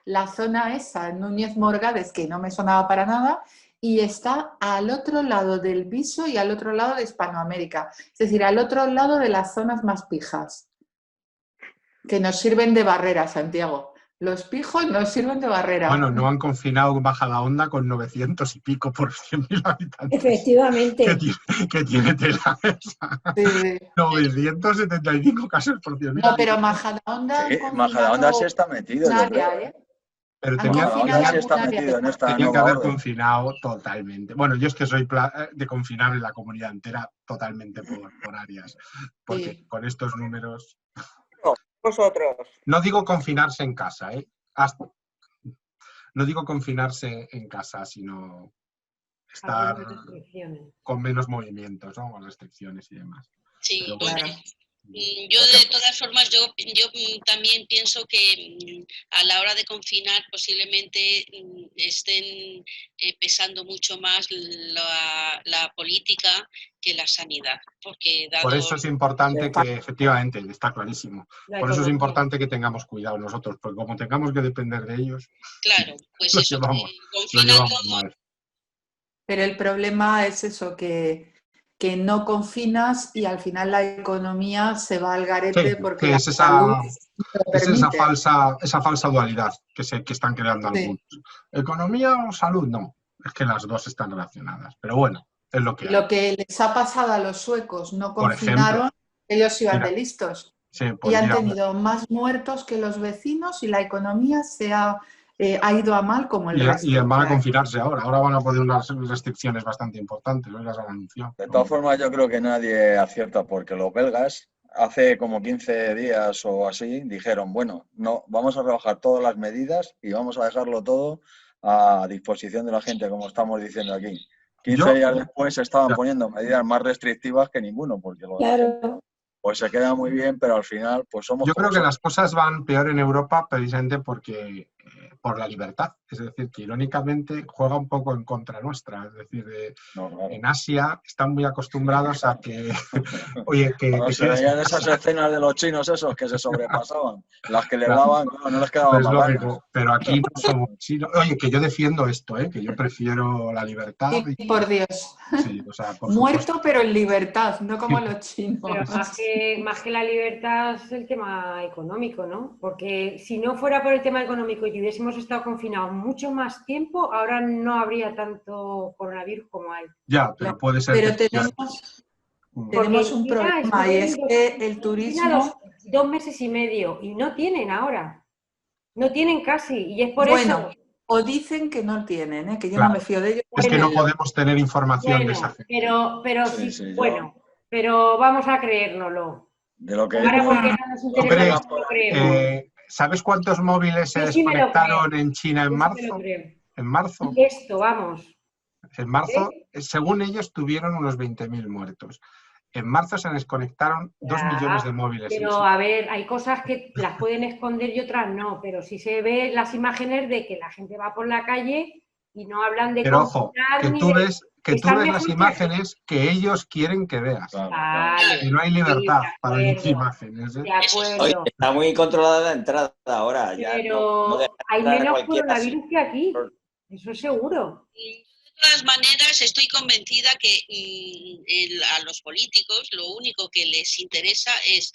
la zona esa, Núñez Morgades, que no me sonaba para nada, y está al otro lado del Viso y al otro lado de Hispanoamérica. Es decir, al otro lado de las zonas más pijas, que nos sirven de barrera, Santiago. Los pijos no sirven de barrera. Bueno, no han confinado Majadahonda con 900 y pico por 100.000 habitantes. Efectivamente. Que tiene tela esa. Sí. 975 casos por 100.000 No, pero habitantes. Majadahonda Sí, Majadahonda sí está metido, un yo área, creo. ¿eh? Pero Han tenían, confinado Majadahonda sí está algún área metido en de- esta tenían que nueva haber orden. confinado totalmente. Bueno, yo es que soy de confinar en la comunidad entera totalmente por áreas. Porque Sí. con estos números... Vosotros. No digo confinarse en casa, ¿eh? No digo confinarse en casa, sino estar Algunas restricciones. con menos movimientos, ¿no? Con restricciones y demás. Sí, Pero bueno, Claro. yo de todas formas, yo también pienso que a la hora de confinar posiblemente estén pesando mucho más la política que la sanidad, porque Por dado eso es importante que, efectivamente, está clarísimo, La por eso es economía. importante que tengamos cuidado nosotros, porque como tengamos que depender de ellos, claro, pues lo eso, llevamos, que lo confinan llevamos todo. mal. Pero el problema es eso, que no confinas y al final la economía se va al garete Sí, porque que la es salud lo esa permite. falsa dualidad que están creando Sí. algunos. ¿Economía o salud? No, es que las dos están relacionadas, pero bueno, es lo que hay. Lo que les ha pasado a los suecos, no Por confinaron, ejemplo, ellos iban mira, de listos sí, y pues han mira, tenido más muertos que los vecinos y la economía ha ido a mal como el y resto. van O a sea, confinarse ahora van a poner unas restricciones bastante importantes, ¿no? Las han anunciado. De todas formas, yo creo que nadie acierta porque los belgas hace como 15 días o así dijeron, bueno, no, vamos a rebajar todas las medidas y vamos a dejarlo todo a disposición de la gente, como estamos diciendo aquí. 15 días después se estaban poniendo medidas más restrictivas que ninguno, porque lo de la gente Claro. pues se queda muy bien, pero al final pues somos Yo como creo que somos. las cosas van peor en Europa precisamente porque por la libertad. Es decir, que irónicamente juega un poco en contra nuestra. Es decir, No, claro. en Asia están muy acostumbrados a que, oye, que Cuando se quedes en veían esas casa. escenas de los chinos esos que se sobrepasaban, las que les daban, claro, no les quedaban Pues más ganas. lógico, pero aquí no somos chinos. Oye, que yo defiendo esto, que yo prefiero la libertad. sí, por Dios. Sí, o sea, por Muerto supuesto. pero en libertad, no como los chinos. Pero más que la libertad es el tema económico, ¿no? Porque si no fuera por el tema económico y hubiésemos estado confinados mucho más tiempo, ahora no habría tanto coronavirus como hay. Ya, pero puede ser Pero que... tenemos un China problema y es que el China turismo... 2 meses y medio y no tienen ahora. No tienen casi y es por Bueno, eso. o dicen que no tienen, que yo Claro. no me fío de ellos. Es que no Bueno, podemos tener información de esa gente. pero Sí, sí, sí, yo- bueno, pero vamos a creérnoslo. De lo que Ahora ellos- porque no nos interesa, Hombre, no nos lo creemos. ¿sabes cuántos móviles se Yo sí me lo desconectaron creo. en China en Yo sí me lo marzo? creo. En marzo. Y esto, vamos. En marzo, según ellos, tuvieron unos 20.000 muertos. En marzo se desconectaron 2 millones de móviles. en Pero China. a ver, hay cosas que las pueden esconder y otras no, pero sí se ve las imágenes de que la gente va por la calle y no hablan de Pero ojo, confinar que ni tú de... ves Están las mejor que imágenes que ellos quieren que veas. Claro, Vale, Y no hay sí, libertad de para ver acuerdo, imágenes. de Oye, acuerdo. está muy controlada la entrada ahora. Ya no Pero deja hay entrar a menos cualquiera sin- coronavirus que aquí, eso es seguro. De todas maneras, estoy convencida que a los políticos lo único que les interesa es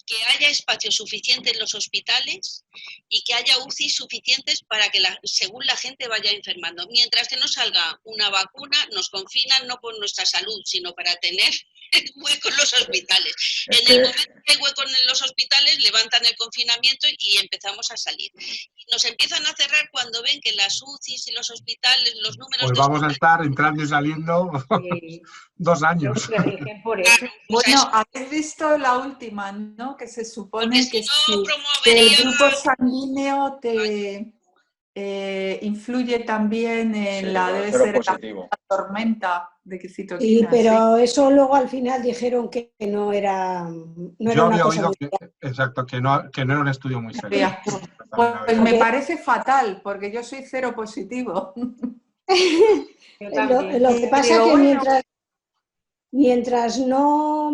que haya espacio suficiente en los hospitales y que haya UCI suficientes para que según la gente vaya enfermando. Mientras que no salga una vacuna, nos confinan no por nuestra salud, sino para tener hueco en los hospitales. Es En el que- momento que hay hueco en los hospitales, levantan el confinamiento y empezamos a salir. Nos empiezan a cerrar cuando ven que las UCIs y los hospitales, los números Pues de vamos a estar entrando y saliendo 2 años. Se rigen por eso. Bueno, habéis visto la última, ¿no? Que se supone Porque que si no que el promovería... grupo sanguíneo te influye también en Sí, la, lo de debe cero ser la positivo. tormenta de Sí, citoquinas. pero eso luego al final dijeron que no era Yo una había cosa oído muy... que no era un estudio muy serio. Pues me parece fatal, porque yo soy cero positivo. Yo también. Lo que pasa es Pero que bueno, mientras no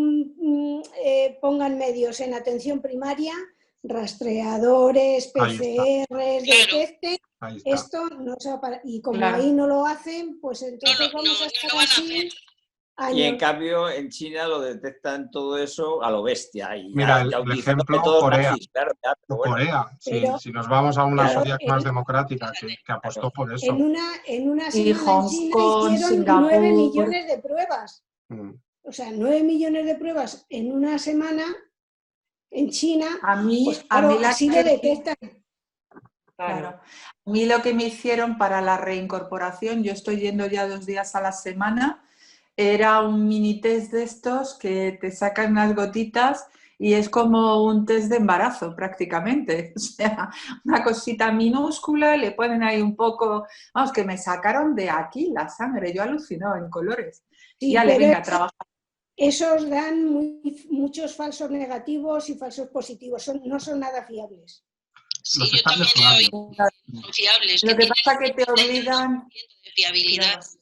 pongan medios en atención primaria, rastreadores, Ahí está. PCRs, detecten, Ahí está. esto no se va a parar. Y como Claro. ahí no lo hacen, pues entonces No vamos a estar lo van a así. hacer. Y en cambio en China lo detectan todo eso a lo bestia. Y mira, ya el ejemplo, todos Corea. nazis, claro, O Corea, si nos vamos a una sociedad más democrática que apostó por eso. En una Y semana Hong en China Kong, hicieron Singapur. 9 millones de pruebas. Mm. O sea, 9 millones de pruebas en una semana en China, A mí, pues claro, la así que- lo detectan. Claro. A mí lo que me hicieron para la reincorporación, yo estoy yendo ya 2 días a la semana, era un mini test de estos que te sacan unas gotitas y es como un test de embarazo prácticamente. O sea, una cosita minúscula, le ponen ahí un poco, vamos, que me sacaron de aquí la sangre, yo alucinaba en colores. Sí, Y ya le pero venga a trabajar. esos dan muchos falsos negativos y falsos positivos, no son nada fiables. Sí, Los yo están también he oído mezclando. confiables. Lo que pasa es que te obligan... De fiabilidad. Claro.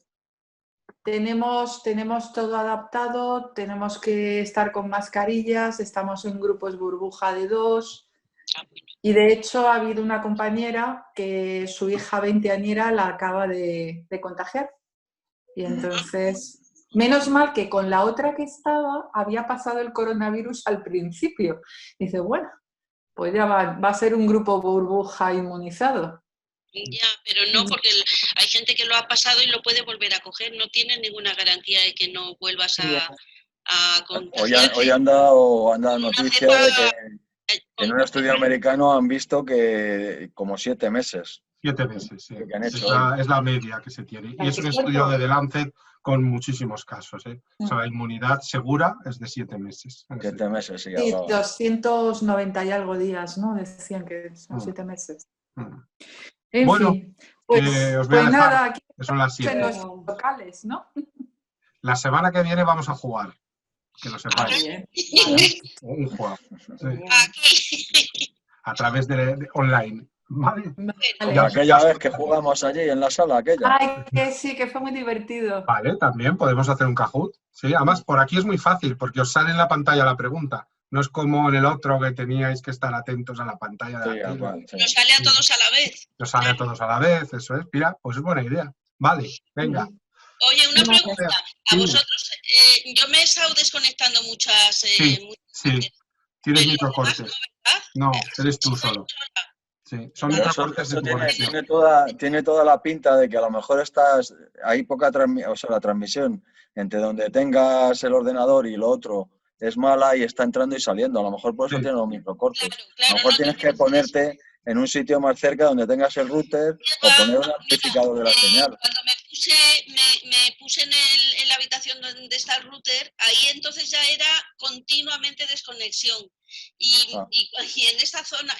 Tenemos todo adaptado, tenemos que estar con mascarillas, estamos en grupos burbuja de 2 y de hecho ha habido una compañera que su hija 20añera la acaba de contagiar y entonces, menos mal que con la otra que estaba había pasado el coronavirus al principio. Dice, bueno, pues ya va a ser un grupo burbuja inmunizado. Ya, pero no, porque hay gente que lo ha pasado y lo puede volver a coger. No tiene ninguna garantía de que no vuelvas a contagiarte. Hoy han dado noticias de que en un estudio americano han visto que como 7 meses. 7 meses, sí. Que han hecho Es la media que se tiene. Y es un estudio de The Lancet con muchísimos casos. O sea, la inmunidad segura es de 7 meses. 7 meses, sí. Sí, 290 y algo días, ¿no? Decían que son 7 meses. En bueno, fin, pues, os voy a dejar, nada, aquí son las 7. en los locales, ¿no? La semana que viene vamos a jugar, que lo sepáis. Un juego. Sí. A través de online. ¿Vale? Como aquella vez que jugamos allí en la sala, aquella. Ay, que sí, que fue muy divertido. Vale, también podemos hacer un Kahoot. Sí, además por aquí es muy fácil porque os sale en la pantalla la pregunta. No es como en el otro que teníais que estar atentos a la pantalla de la tele. Nos sale a todos a la vez. Nos sale a todos a la vez, eso es. Mira, pues es buena idea. Vale, venga. Oye, una pregunta. A vosotros, yo me he estado desconectando muchas... Sí. Tienes microcortes. No, eres tú solo. Sí, son microcortes de tu conexión. Tiene toda la pinta de que a lo mejor hay poca la transmisión entre donde tengas el ordenador y lo otro es mala y está entrando y saliendo. A lo mejor por eso tiene los microcortes. A lo mejor tienes que ponerte en un sitio más cerca donde tengas el router o poner un amplificador de la señal. Cuando me puse en la habitación donde está el router, ahí entonces ya era continuamente desconexión. Y en esta zona,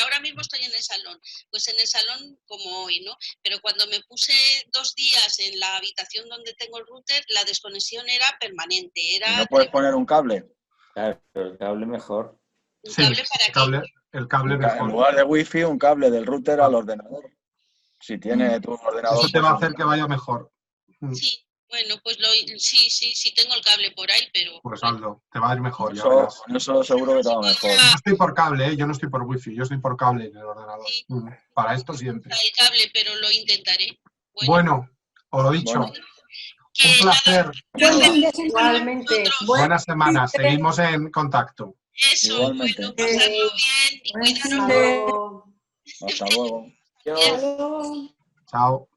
ahora mismo estoy en el salón, pues en el salón como hoy, ¿no? Pero cuando me puse 2 días en la habitación donde tengo el router, la desconexión era permanente. ¿Y no puedes poner un cable? Claro, pero el cable mejor. ¿Un cable para qué? El cable mejor. En lugar de wifi, un cable del router al ordenador. Si tiene tu ordenador... Eso te va a hacer que vaya mejor. Sí. Bueno, pues sí, tengo el cable por ahí, pero... Pues Aldo, te va a ir mejor. Eso seguro que te va mejor. Yo estoy por cable, yo no estoy por wifi, yo estoy por cable en el ordenador. Sí. Para esto siempre. El cable, pero lo intentaré. Bueno, os lo dicho. Un placer. Igualmente. Buena semana, seguimos en contacto. Eso, igualmente. Bueno, pasarlo bien y cuidaros. Hasta luego. Chao. Chao.